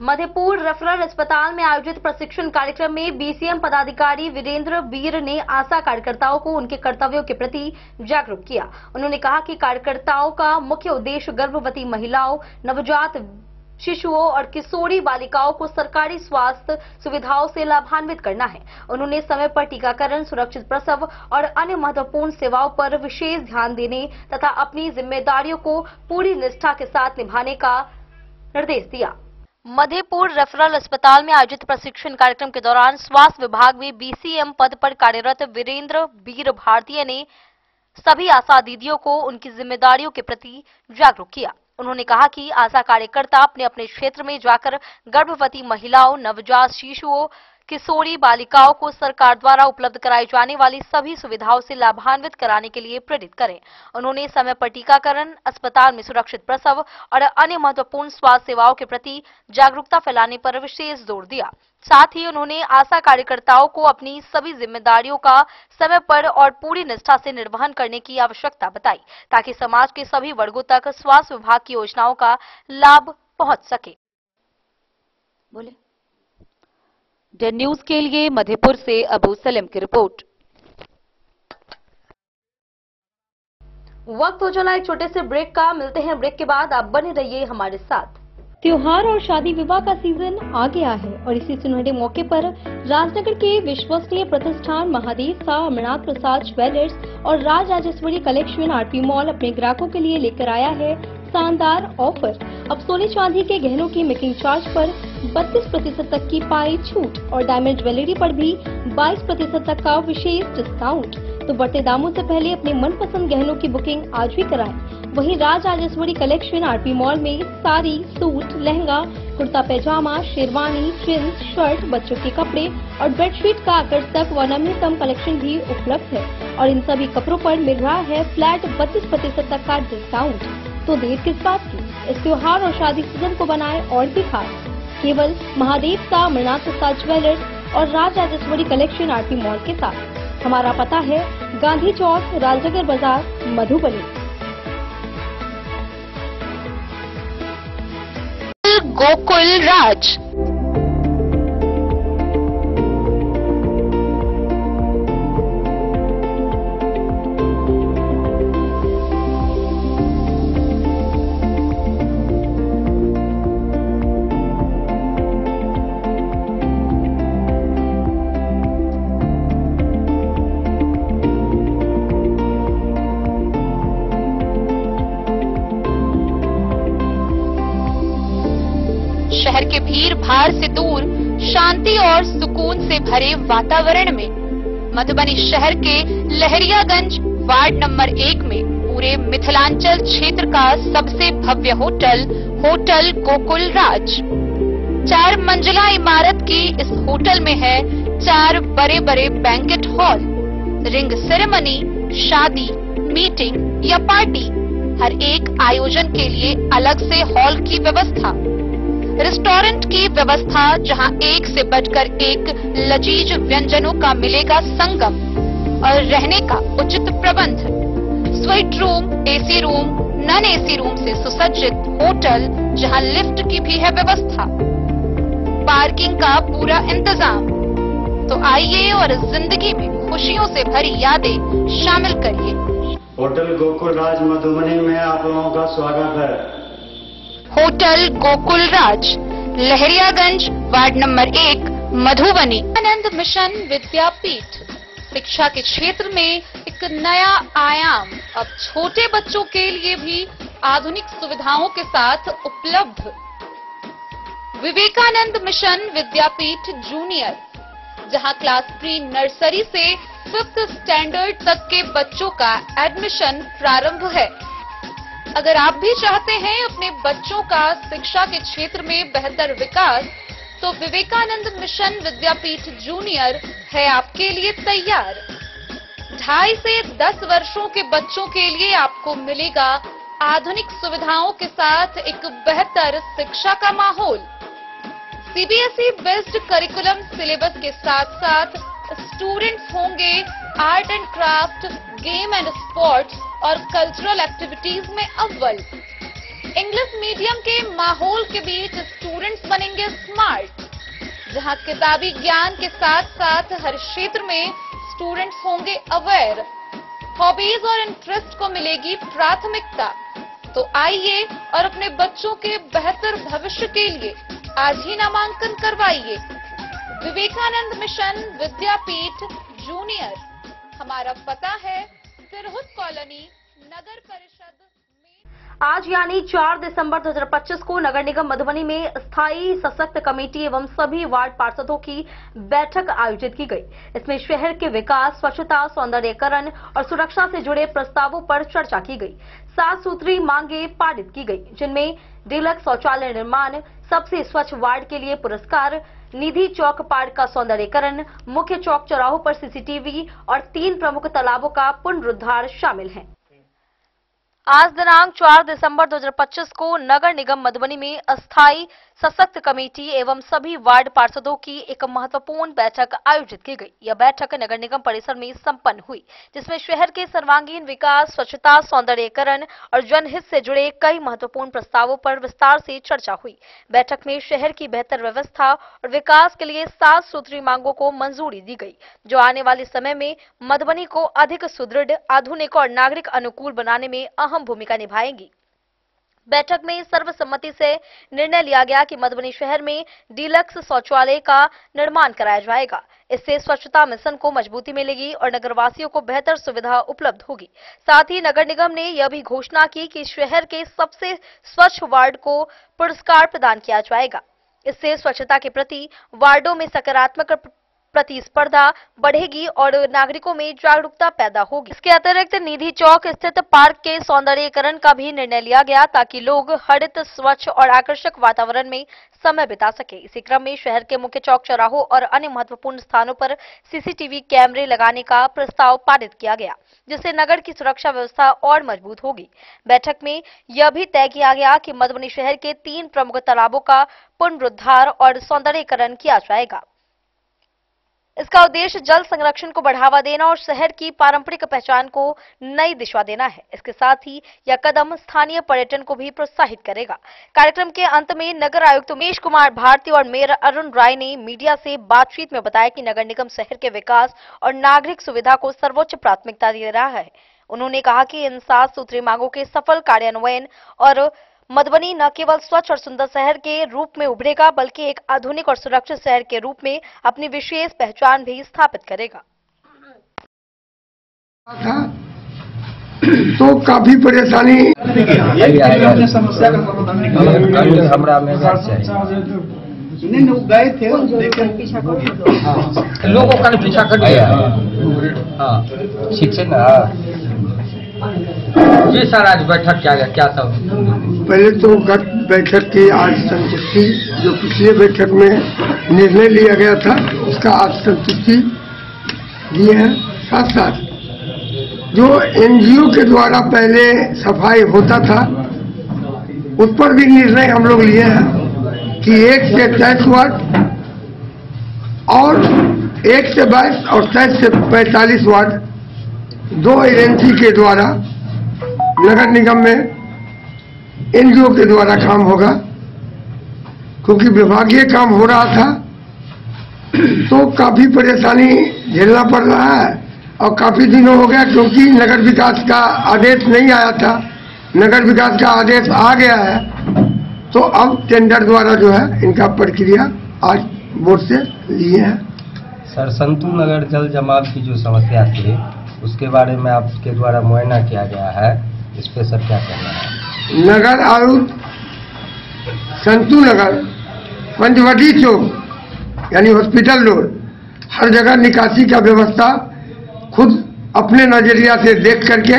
मधेपुर रेफरल अस्पताल में आयोजित प्रशिक्षण कार्यक्रम में बीसीएम पदाधिकारी वीरेंद्र बीर ने आशा कार्यकर्ताओं को उनके कर्तव्यों के प्रति जागरूक किया। उन्होंने कहा कि कार्यकर्ताओं का मुख्य उद्देश्य गर्भवती महिलाओं, नवजात शिशुओं और किशोरी बालिकाओं को सरकारी स्वास्थ्य सुविधाओं से लाभान्वित करना है। उन्होंने समय पर टीकाकरण, सुरक्षित प्रसव और अन्य महत्वपूर्ण सेवाओं पर विशेष ध्यान देने तथा अपनी जिम्मेदारियों को पूरी निष्ठा के साथ निभाने का निर्देश दिया। मधेपुर रेफरल अस्पताल में आयोजित प्रशिक्षण कार्यक्रम के दौरान स्वास्थ्य विभाग में बीसीएम पद पर कार्यरत वीरेंद्र बीर भारतीय ने सभी आशा दीदियों को उनकी जिम्मेदारियों के प्रति जागरूक किया। उन्होंने कहा कि आशा कार्यकर्ता अपने अपने क्षेत्र में जाकर गर्भवती महिलाओं, नवजात शिशुओं, किशोरी बालिकाओं को सरकार द्वारा उपलब्ध कराई जाने वाली सभी सुविधाओं से लाभान्वित कराने के लिए प्रेरित करें। उन्होंने समय पर टीकाकरण, अस्पताल में सुरक्षित प्रसव और अन्य महत्वपूर्ण स्वास्थ्य सेवाओं के प्रति जागरूकता फैलाने पर विशेष जोर दिया। साथ ही उन्होंने आशा कार्यकर्ताओं को अपनी सभी जिम्मेदारियों का समय पर और पूरी निष्ठा से निर्वहन करने की आवश्यकता बताई, ताकि समाज के सभी वर्गों तक स्वास्थ्य विभाग की योजनाओं का लाभ पहुंच सके। बोले डे न्यूज के लिए मधेपुर से अबू सलेम की रिपोर्ट। वक्त हो चला एक छोटे से ब्रेक का। मिलते हैं ब्रेक के बाद। आप बने रहिए हमारे साथ। त्योहार और शादी विवाह का सीजन आ गया है और इसी सुनहरे मौके पर राजनगर के विश्वसनीय प्रतिष्ठान महादेव शाह अमरनाथ प्रसाद ज्वेलर्स और Raj Rajeshwari collection RP mall अपने ग्राहकों के लिए लेकर आया है शानदार ऑफर। अब सोने चांदी के गहनों की मेकिंग चार्ज पर 32% तक की पाई छूट और डायमंड ज्वेलरी पर भी 22% तक का विशेष डिस्काउंट। तो बढ़ते दामों से पहले अपने मनपसंद गहनों की बुकिंग आज भी कराएं। वहीं Raj Rajeshwari collection RP mall में साड़ी, सूट, लहंगा, कुर्ता पैजामा, शेरवानी, जींस, शर्ट, बच्चों के कपड़े और बेडशीट का आकर्षक व नवीनतम कलेक्शन भी उपलब्ध है और इन सभी कपड़ों पर मिल रहा है फ्लैट 32% तक का डिस्काउंट। तो देर किस बात की, इस त्योहार और शादी सीजन को बनाए और भी खास। केवल महादेव शाह अमरनाथ प्रसाद ज्वेलर्स और Raj Rajeshwari collection RP mall के साथ। हमारा पता है गांधी चौक, राजनगर बाजार, मधुबनी। गोकुल राज। शहर के भीड़ भाड़ से दूर शांति और सुकून से भरे वातावरण में मधुबनी शहर के लहरियागंज वार्ड नंबर 1 में पूरे मिथिलांचल क्षेत्र का सबसे भव्य होटल गोकुल राज। 4 मंजिला इमारत की इस होटल में है 4 बड़े बड़े बैंकेट हॉल, रिंग सेरेमनी, शादी, मीटिंग या पार्टी, हर एक आयोजन के लिए अलग से हॉल की व्यवस्था, रेस्टोरेंट की व्यवस्था जहां एक से बढ़कर एक लजीज व्यंजनों का मिलेगा संगम और रहने का उचित प्रबंध, suite room, AC room, non AC room से सुसज्जित होटल जहां लिफ्ट की भी है व्यवस्था, पार्किंग का पूरा इंतजाम। तो आइए और इस जिंदगी में खुशियों से भरी यादें शामिल करिए। होटल गोकुल राज मधुबनी में आप लोगों का स्वागत है। होटल गोकुल राज, लहरियागंज वार्ड नंबर 1, मधुबनी। आनंद मिशन विद्यापीठ शिक्षा के क्षेत्र में एक नया आयाम अब छोटे बच्चों के लिए भी आधुनिक सुविधाओं के साथ उपलब्ध। विवेकानंद मिशन विद्यापीठ जूनियर, जहां क्लास प्री नर्सरी से 5th स्टैंडर्ड तक के बच्चों का एडमिशन प्रारंभ है। अगर आप भी चाहते हैं अपने बच्चों का शिक्षा के क्षेत्र में बेहतर विकास, तो विवेकानंद मिशन विद्यापीठ जूनियर है आपके लिए तैयार। 2.5 से 10 वर्षों के बच्चों के लिए आपको मिलेगा आधुनिक सुविधाओं के साथ एक बेहतर शिक्षा का माहौल। सीबीएसई बेस्ड करिकुलम सिलेबस के साथ साथ स्टूडेंट्स होंगे art and craft, game and sports और कल्चरल एक्टिविटीज में अव्वल। इंग्लिश मीडियम के माहौल के बीच स्टूडेंट्स बनेंगे स्मार्ट, जहां किताबी ज्ञान के साथ साथ हर क्षेत्र में स्टूडेंट्स होंगे अवेयर। हॉबीज और इंटरेस्ट को मिलेगी प्राथमिकता। तो आइए और अपने बच्चों के बेहतर भविष्य के लिए आज ही नामांकन करवाइए। विवेकानंद मिशन विद्यापीठ जूनियर। हमारा पता है तिरहुत कॉलोनी, नगर परिषद में। आज यानी 4 दिसंबर 2025 को नगर निगम मधुबनी में स्थायी सशक्त कमेटी एवं सभी वार्ड पार्षदों की बैठक आयोजित की गई। इसमें शहर के विकास, स्वच्छता, सौंदर्यीकरण और सुरक्षा से जुड़े प्रस्तावों पर चर्चा की गई। 7 सूत्री मांगे पारित की गई, जिनमें डीलक्स शौचालय निर्माण, सबसे स्वच्छ वार्ड के लिए पुरस्कार, निधि चौक पार्क का सौंदर्यीकरण, मुख्य चौक चौराहों पर सीसीटीवी और 3 प्रमुख तालाबों का पुनरुद्धार शामिल है। आज दिनांक 4 दिसंबर 2025 को नगर निगम मधुबनी में अस्थायी सशक्त कमेटी एवं सभी वार्ड पार्षदों की एक महत्वपूर्ण बैठक आयोजित की गई। यह बैठक नगर निगम परिसर में संपन्न हुई, जिसमें शहर के सर्वांगीण विकास, स्वच्छता, सौंदर्यीकरण और जनहित से जुड़े कई महत्वपूर्ण प्रस्तावों पर विस्तार से चर्चा हुई। बैठक में शहर की बेहतर व्यवस्था और विकास के लिए 7 सूत्री मांगों को मंजूरी दी गई, जो आने वाले समय में मधुबनी को अधिक सुदृढ़, आधुनिक और नागरिक अनुकूल बनाने में अहम भूमिका निभाएंगी। बैठक में सर्वसम्मति से निर्णय लिया गया कि मधुबनी शहर में डीलक्स शौचालय का निर्माण कराया जाएगा। इससे स्वच्छता मिशन को मजबूती मिलेगी और नगरवासियों को बेहतर सुविधा उपलब्ध होगी। साथ ही नगर निगम ने यह भी घोषणा की कि शहर के सबसे स्वच्छ वार्ड को पुरस्कार प्रदान किया जाएगा। इससे स्वच्छता के प्रति वार्डों में सकारात्मक प्रतिस्पर्धा बढ़ेगी और नागरिकों में जागरूकता पैदा होगी। इसके अतिरिक्त निधि चौक स्थित पार्क के सौंदर्यीकरण का भी निर्णय लिया गया, ताकि लोग हरित, स्वच्छ और आकर्षक वातावरण में समय बिता सके। इसी क्रम में शहर के मुख्य चौक चौराहों और अन्य महत्वपूर्ण स्थानों पर सीसीटीवी कैमरे लगाने का प्रस्ताव पारित किया गया, जिससे नगर की सुरक्षा व्यवस्था और मजबूत होगी। बैठक में यह भी तय किया गया कि मधुबनी शहर के 3 प्रमुख तालाबों का पुनरुद्धार और सौंदर्यीकरण किया जाएगा। इसका उद्देश्य जल संरक्षण को बढ़ावा देना और शहर की पारंपरिक पहचान को नई दिशा देना है। इसके साथ ही यह कदम स्थानीय पर्यटन को भी प्रोत्साहित करेगा। कार्यक्रम के अंत में नगर आयुक्त उमेश कुमार भारती और मेयर अरुण राय ने मीडिया से बातचीत में बताया कि नगर निगम शहर के विकास और नागरिक सुविधा को सर्वोच्च प्राथमिकता दे रहा है। उन्होंने कहा कि इन 7 सूत्री मांगों के सफल कार्यान्वयन और मधुबनी न केवल स्वच्छ और सुंदर शहर के रूप में उभरेगा, बल्कि एक आधुनिक और सुरक्षित शहर के रूप में अपनी विशेष पहचान भी स्थापित करेगा। तो काफी परेशानी समस्या का गए थे, लोगों का पीछा कर दिया। ठीक है ना जी सर, आज बैठक क्या सब? पहले तो गत बैठक की आज संतुष्टि, जो पिछले बैठक में निर्णय लिया गया था उसका आज संतुष्टि दिए हैं। साथ साथ जो एनजीओ के द्वारा पहले सफाई होता था उस पर भी निर्णय हम लोग लिए हैं कि 1 से 23 वार्ड और 1 से 22 और 23 से 45 वार्ड 2 एजेंसी के द्वारा नगर निगम में एनजीओ के द्वारा काम होगा, क्योंकि विभागीय काम हो रहा था तो काफी परेशानी झेलना पड़ रहा है और काफी दिनों हो गया, क्योंकि नगर विकास का आदेश नहीं आया था। नगर विकास का आदेश आ गया है तो अब टेंडर द्वारा जो है इनका प्रक्रिया आज बोर्ड से लिए हैं। सर, संतू नगर जल जमाव की जो समस्या थी उसके बारे में आपके द्वारा मुआयना किया गया है, इस पे सर क्या कहना है? नगर आयुक्त संतू नगर, पंचवटी चौक यानी हॉस्पिटल रोड, हर जगह निकासी का व्यवस्था खुद अपने नजरिया से देख करके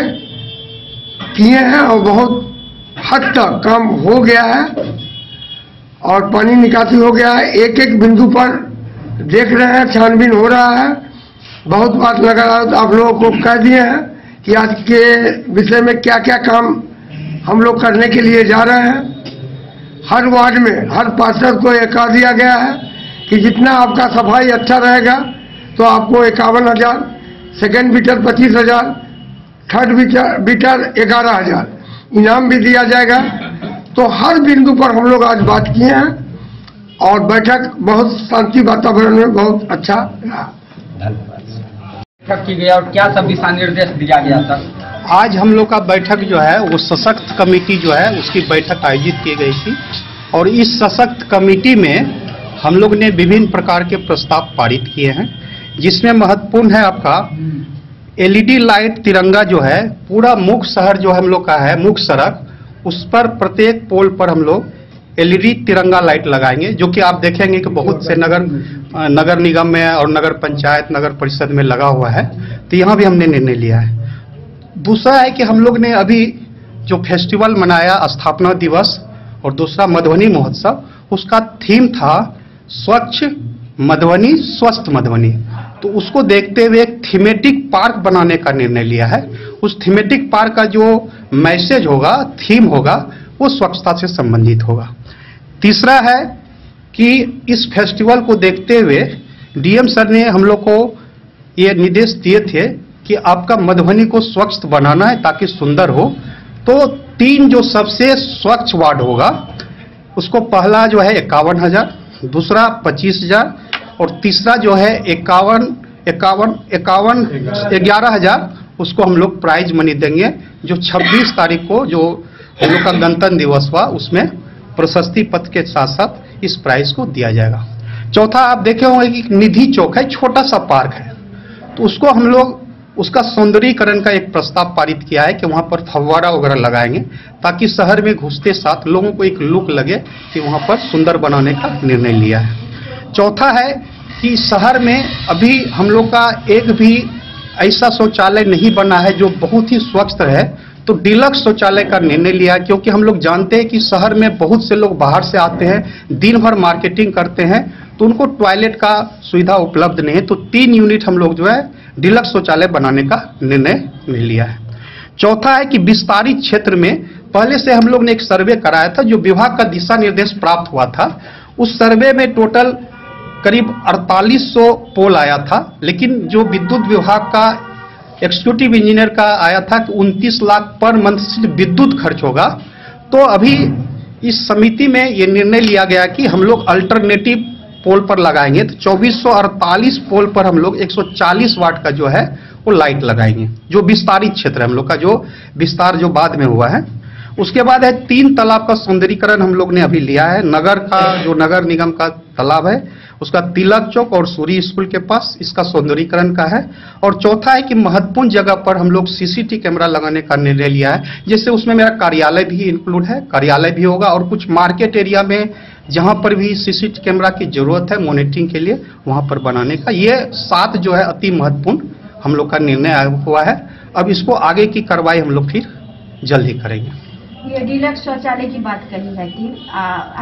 किए हैं और बहुत हद तक काम हो गया है और पानी निकासी हो गया है। एक एक बिंदु पर देख रहे हैं, छानबीन हो रहा है। बहुत बात नगर आयुक्त आप लोगों को कह दिए हैं कि आज के विषय में क्या क्या काम हम लोग करने के लिए जा रहे हैं। हर वार्ड में हर पार्षद को यह कह दिया गया है कि जितना आपका सफाई अच्छा रहेगा तो आपको 51,000, सेकेंड बीटर 25,000, थर्ड बीटर 11,000 इनाम भी दिया जाएगा। तो हर बिंदु पर हम लोग आज बात किए हैं और बैठक बहुत शांति वातावरण में बहुत अच्छा रहा। धन्यवाद। बैठक की गई और क्या सब दिशा निर्देश दिया गया सर? आज हम लोग का बैठक जो है वो सशक्त कमेटी जो है उसकी बैठक आयोजित की गई थी और इस सशक्त कमेटी में हम लोग ने विभिन्न प्रकार के प्रस्ताव पारित किए हैं, जिसमें महत्वपूर्ण है आपका एलईडी लाइट तिरंगा जो है पूरा मुख्य शहर जो हम लोग का है मुख्य सड़क, उस पर प्रत्येक पोल पर हम लोग एलईडी तिरंगा लाइट लगाएंगे, जो कि आप देखेंगे कि बहुत से नगर निगम में और नगर पंचायत नगर परिषद में लगा हुआ है। तो यहाँ भी हमने निर्णय लिया है। दूसरा है कि हम लोग ने अभी जो फेस्टिवल मनाया स्थापना दिवस और दूसरा मधुबनी महोत्सव, उसका थीम था स्वच्छ मधुबनी स्वस्थ मधुबनी, तो उसको देखते हुए एक थीमेटिक पार्क बनाने का निर्णय लिया है। उस थीमेटिक पार्क का जो मैसेज होगा, थीम होगा, वो स्वच्छता से संबंधित होगा। तीसरा है कि इस फेस्टिवल को देखते हुए डीएम सर ने हम लोग को ये निर्देश दिए थे कि आपका मधुबनी को स्वच्छ बनाना है ताकि सुंदर हो। तो 3 जो सबसे स्वच्छ वार्ड होगा उसको पहला जो है 51,000, दूसरा 25,000 और तीसरा जो है 11,000 उसको हम लोग प्राइज मनी देंगे, जो 26 तारीख को जो हम लोग का गणतंत्र दिवस हुआ उसमें प्रशस्ति पत्र के साथ साथ इस प्राइज को दिया जाएगा। चौथा आप देखे होंगे कि निधि चौक है, छोटा सा पार्क है, तो उसको हम लोग उसका सौंदर्यीकरण का एक प्रस्ताव पारित किया है कि वहां पर फव्वारा वगैरह लगाएंगे ताकि शहर में घुसते साथ लोगों को एक लुक लगे कि वहां पर सुंदर बनाने का निर्णय लिया है। चौथा है कि शहर में अभी हम लोग का एक भी ऐसा शौचालय नहीं बना है जो बहुत ही स्वच्छ है, तो डिलक्स शौचालय का निर्णय लिया, क्योंकि हम लोग जानते हैं कि शहर में बहुत से लोग बाहर से आते हैं, दिन भर मार्केटिंग करते हैं, तो उनको टॉयलेट का सुविधा उपलब्ध नहीं है। तो 3 यूनिट हम लोग जो है डिलक्स शौचालय बनाने का निर्णय लिया है। चौथा है कि विस्तारित क्षेत्र में पहले से हम लोग ने एक सर्वे कराया था, जो विभाग का दिशा निर्देश प्राप्त हुआ था। उस सर्वे में टोटल करीब 4800 पोल आया था, लेकिन जो विद्युत विभाग का एग्जीक्यूटिव इंजीनियर का आया था कि 29 लाख पर मंथ सिर्फ विद्युत खर्च होगा। तो अभी इस समिति में ये निर्णय लिया गया कि हम लोग अल्टरनेटिव पोल पर लगाएंगे, तो 2448 पोल पर हम लोग 140 वाट का जो है वो लाइट लगाएंगे, जो विस्तारित क्षेत्र है हम लोग का, जो विस्तार जो बाद में हुआ है। उसके बाद है 3 तालाब का सौंदर्यीकरण हम लोग ने अभी लिया है। नगर का जो नगर निगम का तालाब है उसका तिलक चौक और सूरी स्कूल के पास इसका सौंदर्यीकरण का है। और चौथा है कि महत्वपूर्ण जगह पर हम लोग सीसीटीवी कैमरा लगाने का निर्णय लिया है, जैसे उसमें मेरा कार्यालय भी इंक्लूड है, कार्यालय भी होगा और कुछ मार्केट एरिया में जहां पर भी सीसीटीवी कैमरा की जरूरत है मॉनिटरिंग के लिए वहां पर बनाने का। ये 7 जो है अति महत्वपूर्ण हम लोग का निर्णय हुआ है। अब इसको आगे की कार्रवाई हम लोग फिर जल्द ही करेंगे। ये डिलक्स शौचालय की बात करी है कि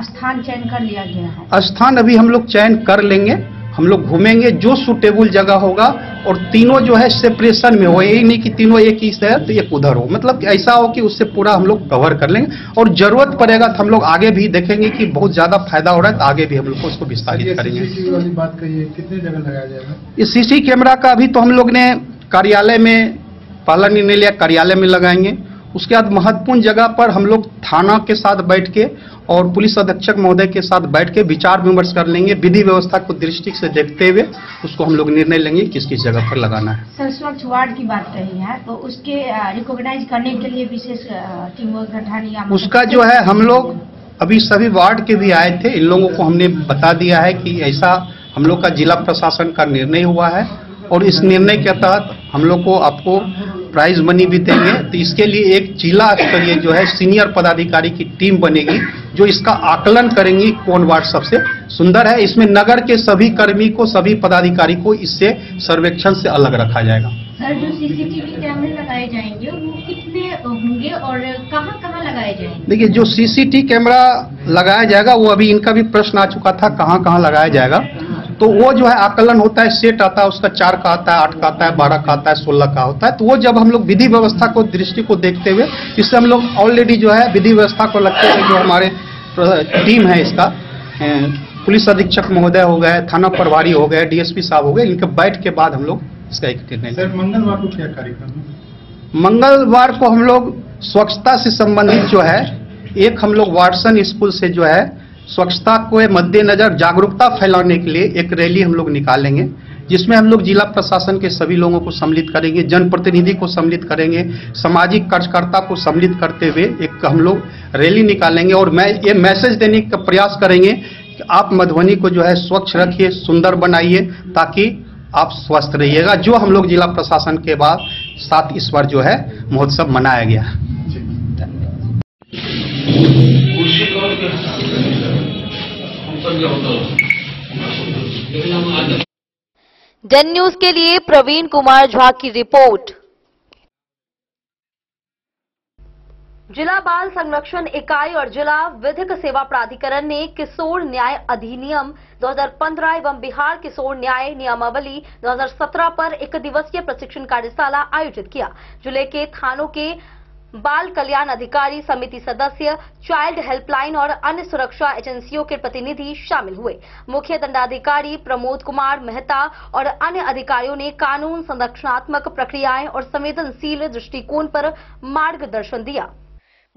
स्थान चयन कर लिया गया है। स्थान अभी हम लोग चयन कर लेंगे, हम लोग घूमेंगे जो सूटेबल जगह होगा, और तीनों जो है सेपरेशन में हो, यही नहीं कि तीनों एक ही से तो एक उधर हो, मतलब ऐसा हो कि उससे पूरा हम लोग कवर कर लेंगे। और जरूरत पड़ेगा तो हम लोग आगे भी देखेंगे कि बहुत ज्यादा फायदा हो रहा है तो आगे भी हम लोग उसको विस्तारित करेंगे। वाली बात कहिए, कितनी जगह लगाया जाएगा? इस सीसी कैमरा का अभी तो हम लोग ने कार्यालय में पहला निर्णय लिया, कार्यालय में लगाएंगे। उसके बाद महत्वपूर्ण जगह पर हम लोग थाना के साथ बैठ के और पुलिस अधीक्षक महोदय के साथ बैठ के विचार विमर्श कर लेंगे, विधि व्यवस्था को दृष्टि से देखते हुए उसको हम लोग निर्णय लेंगे किस किस जगह पर लगाना है। सर, स्वच्छ वार्ड की बात कही है, तो उसके रिकॉग्नाइज करने के लिए विशेष टीम गठन या उसका जो है हम लोग अभी सभी वार्ड के भी आए थे, इन लोगों को हमने बता दिया है कि ऐसा हम लोग का जिला प्रशासन का निर्णय हुआ है और इस निर्णय के तहत हम लोग को आपको प्राइज मनी भी देंगे। तो इसके लिए एक जिला स्तरीय जो है सीनियर पदाधिकारी की टीम बनेगी जो इसका आकलन करेंगी कौन वार्ड सबसे सुंदर है। इसमें नगर के सभी कर्मी को, सभी पदाधिकारी को इससे सर्वेक्षण से अलग रखा जाएगा। सर, जो सीसीटीवी कैमरे लगाए जाएंगे वो कितने होंगे और कहाँ लगाए जाएंगे? देखिए, जो सीसीटीवी कैमरा लगाया जाएगा वो अभी इनका भी प्रश्न आ चुका था कहाँ लगाया जाएगा, तो वो जो है आकलन होता है, सेट आता है उसका, 4 का आता है, 8 का आता है, 12 का आता है, 16 का होता है। तो वो जब हम लोग विधि व्यवस्था को दृष्टि को देखते हुए, इससे हम लोग ऑलरेडी जो है विधि व्यवस्था को लगते हुए जो हमारे टीम है इसका, पुलिस अधीक्षक महोदय हो गए, थाना प्रभारी हो गए, डीएसपी साहब हो गए, इनके बैठ के बाद हम लोग इसका एक निर्णय। सर, मंगलवार को क्या कार्यक्रम है? मंगलवार को हम लोग स्वच्छता से संबंधित जो है एक हम लोग वाटसन स्कूल से जो है स्वच्छता को मद्देनजर जागरूकता फैलाने के लिए एक रैली हम लोग निकालेंगे, जिसमें हम लोग जिला प्रशासन के सभी लोगों को सम्मिलित करेंगे, जनप्रतिनिधि को सम्मिलित करेंगे, सामाजिक कार्यकर्ता को सम्मिलित करते हुए एक हम लोग रैली निकालेंगे और मैं ये मैसेज देने का प्रयास करेंगे कि आप मधुबनी को जो है स्वच्छ रखिए, सुंदर बनाइए, ताकि आप स्वस्थ रहिएगा। जो हम लोग जिला प्रशासन के बाद साथ इस बार जो है महोत्सव मनाया गया। डेन न्यूज के लिए प्रवीण कुमार झा की रिपोर्ट। जिला बाल संरक्षण इकाई और जिला विधिक सेवा प्राधिकरण ने किशोर न्याय अधिनियम 2015 एवं बिहार किशोर न्याय नियमावली 2017 पर एक दिवसीय प्रशिक्षण कार्यशाला आयोजित किया। जिले के थानों के बाल कल्याण अधिकारी, समिति सदस्य, चाइल्ड हेल्पलाइन और अन्य सुरक्षा एजेंसियों के प्रतिनिधि शामिल हुए। मुख्य दंडाधिकारी प्रमोद कुमार मेहता और अन्य अधिकारियों ने कानून संरक्षणात्मक प्रक्रियाएं और संवेदनशील दृष्टिकोण पर मार्गदर्शन दिया।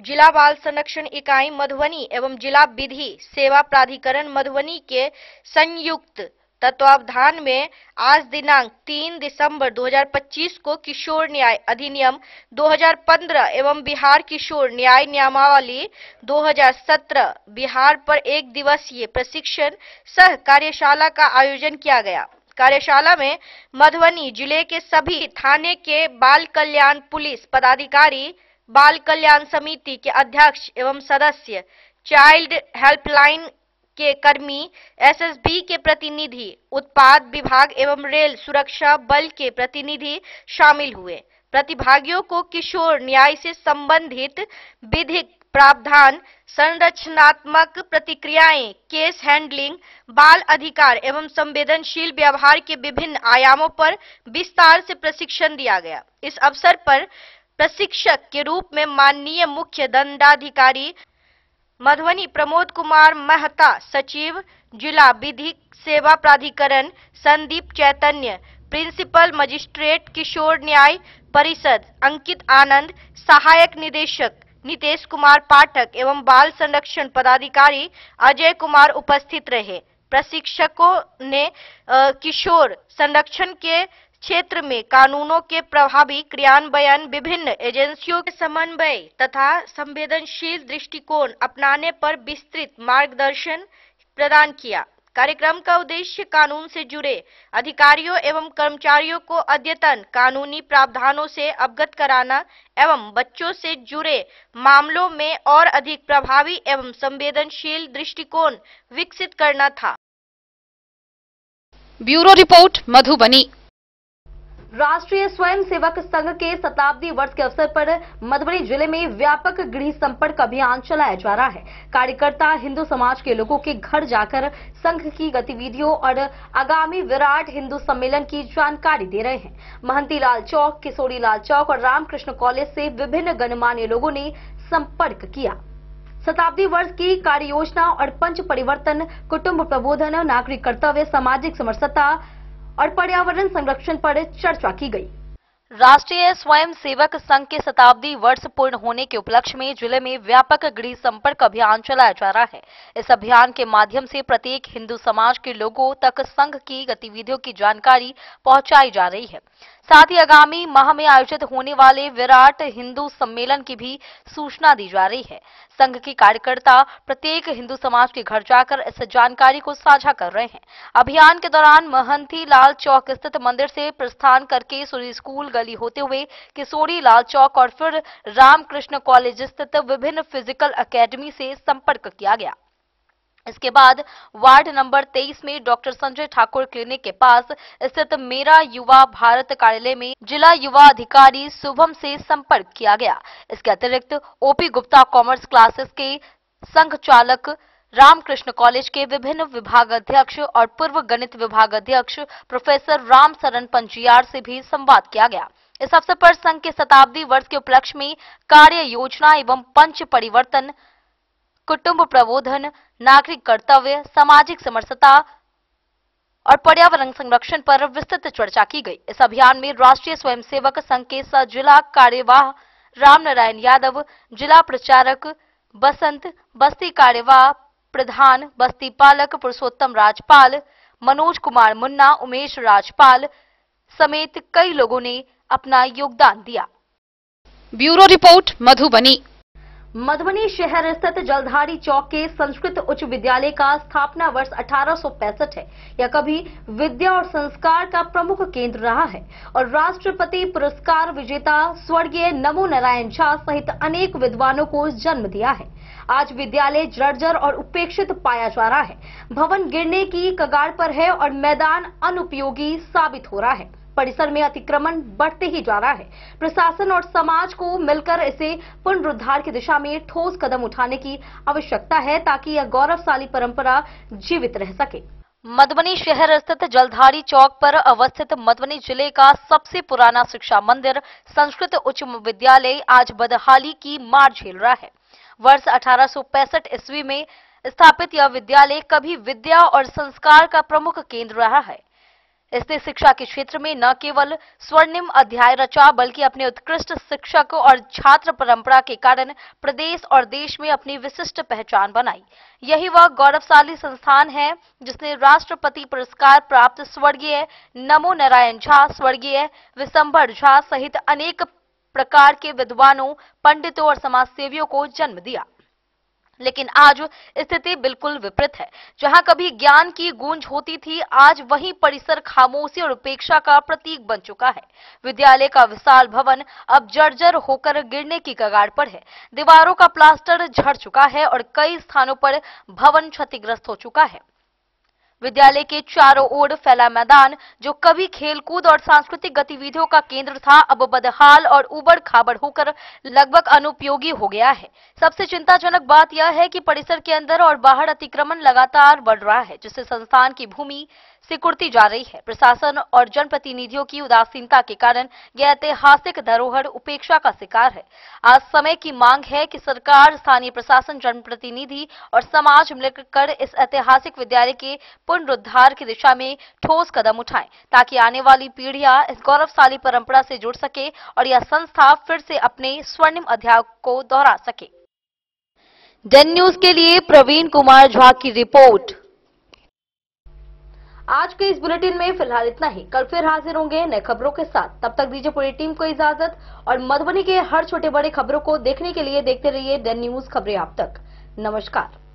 जिला बाल संरक्षण इकाई मधुबनी एवं जिला विधि सेवा प्राधिकरण मधुबनी के संयुक्त तत्वावधान में आज दिनांक 3 दिसंबर 2025 को किशोर न्याय अधिनियम 2015 एवं बिहार किशोर न्याय नियमावली 2017 बिहार पर एक दिवसीय प्रशिक्षण सह कार्यशाला का आयोजन किया गया। कार्यशाला में मधुबनी जिले के सभी थाने के बाल कल्याण पुलिस पदाधिकारी, बाल कल्याण समिति के अध्यक्ष एवं सदस्य, चाइल्ड हेल्पलाइन के कर्मी, एसएसबी के प्रतिनिधि, उत्पाद विभाग एवं रेल सुरक्षा बल के प्रतिनिधि शामिल हुए। प्रतिभागियों को किशोर न्याय से संबंधित विधिक प्रावधान, संरचनात्मक प्रतिक्रियाएं, केस हैंडलिंग, बाल अधिकार एवं संवेदनशील व्यवहार के विभिन्न आयामों पर विस्तार से प्रशिक्षण दिया गया। इस अवसर पर प्रशिक्षक के रूप में माननीय मुख्य दंडाधिकारी मधुबनी प्रमोद कुमार मेहता, सचिव जिला विधिक सेवा प्राधिकरण संदीप चैतन्य, प्रिंसिपल मजिस्ट्रेट किशोर न्याय परिषद अंकित आनंद, सहायक निदेशक नितेश कुमार पाठक एवं बाल संरक्षण पदाधिकारी अजय कुमार उपस्थित रहे। प्रशिक्षकों ने किशोर संरक्षण के क्षेत्र में कानूनों के प्रभावी क्रियान्वयन, विभिन्न एजेंसियों के समन्वय तथा संवेदनशील दृष्टिकोण अपनाने पर विस्तृत मार्गदर्शन प्रदान किया। कार्यक्रम का उद्देश्य कानून से जुड़े अधिकारियों एवं कर्मचारियों को अद्यतन कानूनी प्रावधानों से अवगत कराना एवं बच्चों से जुड़े मामलों में और अधिक प्रभावी एवं संवेदनशील दृष्टिकोण विकसित करना था। Bureau report Madhubani. राष्ट्रीय स्वयंसेवक संघ के शताब्दी वर्ष के अवसर पर मधुबनी जिले में व्यापक गृह संपर्क अभियान चलाया जा रहा है। कार्यकर्ता हिंदू समाज के लोगों के घर जाकर संघ की गतिविधियों और आगामी विराट हिंदू सम्मेलन की जानकारी दे रहे हैं। महंती लाल चौक, किशोरी लाल चौक और रामकृष्ण कॉलेज से विभिन्न गणमान्य लोगों ने संपर्क किया। शताब्दी वर्ष की कार्य योजना और पंच परिवर्तन, कुटुंब प्रबोधन, नागरिक कर्तव्य, सामाजिक समरसता और पर्यावरण संरक्षण पर चर्चा की गई। राष्ट्रीय स्वयंसेवक संघ के शताब्दी वर्ष पूर्ण होने के उपलक्ष्य में जिले में व्यापक गृह संपर्क अभियान चलाया जा रहा है। इस अभियान के माध्यम से प्रत्येक हिंदू समाज के लोगों तक संघ की गतिविधियों की जानकारी पहुंचाई जा रही है। साथ ही आगामी माह में आयोजित होने वाले विराट हिंदू सम्मेलन की भी सूचना दी जा रही है। संघ की कार्यकर्ता प्रत्येक हिंदू समाज के घर जाकर इस जानकारी को साझा कर रहे हैं। अभियान के दौरान महंती लाल चौक स्थित मंदिर से प्रस्थान करके सूर्य स्कूल गली होते हुए किशोरी लाल चौक और फिर रामकृष्ण कॉलेज स्थित विभिन्न फिजिकल एकेडमी से संपर्क किया गया। इसके बाद वार्ड नंबर 23 में डॉक्टर संजय ठाकुर क्लिनिक के पास स्थित मेरा युवा भारत कार्यालय में जिला युवा अधिकारी शुभम से संपर्क किया गया। इसके अतिरिक्त ओपी गुप्ता कॉमर्स क्लासेस के संघ चालक, रामकृष्ण कॉलेज के विभिन्न विभागाध्यक्ष और पूर्व गणित विभागाध्यक्ष प्रोफेसर राम सरन पंजियार से भी संवाद किया गया। इस अवसर पर संघ के शताब्दी वर्ष के उपलक्ष्य में कार्य योजना एवं पंच परिवर्तन, कुटुंब प्रबोधन, नागरिक कर्तव्य, सामाजिक समरसता और पर्यावरण संरक्षण पर विस्तृत चर्चा की गई। इस अभियान में राष्ट्रीय स्वयंसेवक संघ के जिला कार्यवाह राम नारायण यादव, जिला प्रचारक बसंत, बस्ती कार्यवाह प्रधान बस्ती पालक पुरुषोत्तम राजपाल, मनोज कुमार मुन्ना, उमेश राजपाल समेत कई लोगों ने अपना योगदान दिया। Bureau report Madhubani. मधुबनी शहर स्थित जलधारी चौक के संस्कृत उच्च विद्यालय का स्थापना वर्ष 1865 है। यह कभी विद्या और संस्कार का प्रमुख केंद्र रहा है और राष्ट्रपति पुरस्कार विजेता स्वर्गीय नमो नारायण झा सहित अनेक विद्वानों को जन्म दिया है। आज विद्यालय जर्जर और उपेक्षित पाया जा रहा है। भवन गिरने की कगार पर है और मैदान अनुपयोगी साबित हो रहा है। परिसर में अतिक्रमण बढ़ते ही जा रहा है। प्रशासन और समाज को मिलकर इसे पुनरुद्धार की दिशा में ठोस कदम उठाने की आवश्यकता है ताकि यह गौरवशाली परंपरा जीवित रह सके। मधुबनी शहर स्थित जलधारी चौक पर अवस्थित मधुबनी जिले का सबसे पुराना शिक्षा मंदिर संस्कृत उच्च विद्यालय आज बदहाली की मार झेल रहा है। वर्ष 1865 ईस्वी में स्थापित यह विद्यालय कभी विद्या और संस्कार का प्रमुख केंद्र रहा है। इसने शिक्षा के क्षेत्र में न केवल स्वर्णिम अध्याय रचा बल्कि अपने उत्कृष्ट शिक्षक और छात्र परंपरा के कारण प्रदेश और देश में अपनी विशिष्ट पहचान बनाई। यही वह गौरवशाली संस्थान है जिसने राष्ट्रपति पुरस्कार प्राप्त स्वर्गीय नमो नारायण झा, स्वर्गीय विशंभर झा सहित अनेक प्रकार के विद्वानों, पंडितों और समाजसेवियों को जन्म दिया। लेकिन आज स्थिति बिल्कुल विपरीत है। जहां कभी ज्ञान की गूंज होती थी, आज वही परिसर खामोशी और उपेक्षा का प्रतीक बन चुका है। विद्यालय का विशाल भवन अब जर्जर होकर गिरने की कगार पर है। दीवारों का प्लास्टर झड़ चुका है और कई स्थानों पर भवन क्षतिग्रस्त हो चुका है। विद्यालय के चारों ओर फैला मैदान जो कभी खेलकूद और सांस्कृतिक गतिविधियों का केंद्र था, अब बदहाल और उबड़ खाबड़ होकर लगभग अनुपयोगी हो गया है। सबसे चिंताजनक बात यह है कि परिसर के अंदर और बाहर अतिक्रमण लगातार बढ़ रहा है, जिससे संस्थान की भूमि सिकुड़ती जा रही है। प्रशासन और जनप्रतिनिधियों की उदासीनता के कारण यह ऐतिहासिक धरोहर उपेक्षा का शिकार है। आज समय की मांग है कि सरकार, स्थानीय प्रशासन, जनप्रतिनिधि और समाज मिलकर इस ऐतिहासिक विद्यालय के पुनरुद्धार की दिशा में ठोस कदम उठाएं ताकि आने वाली पीढ़ियां इस गौरवशाली परंपरा से जुड़ सके और यह संस्था फिर से अपने स्वर्णिम अध्याय को दोहरा सके। डेन न्यूज के लिए प्रवीण कुमार झा की रिपोर्ट। आज के इस बुलेटिन में फिलहाल इतना ही। कल फिर हाजिर होंगे नए खबरों के साथ। तब तक दीजिए पूरी टीम को इजाजत और मधुबनी के हर छोटे बड़े खबरों को देखने के लिए देखते रहिए डेन न्यूज खबरें आप तक। नमस्कार।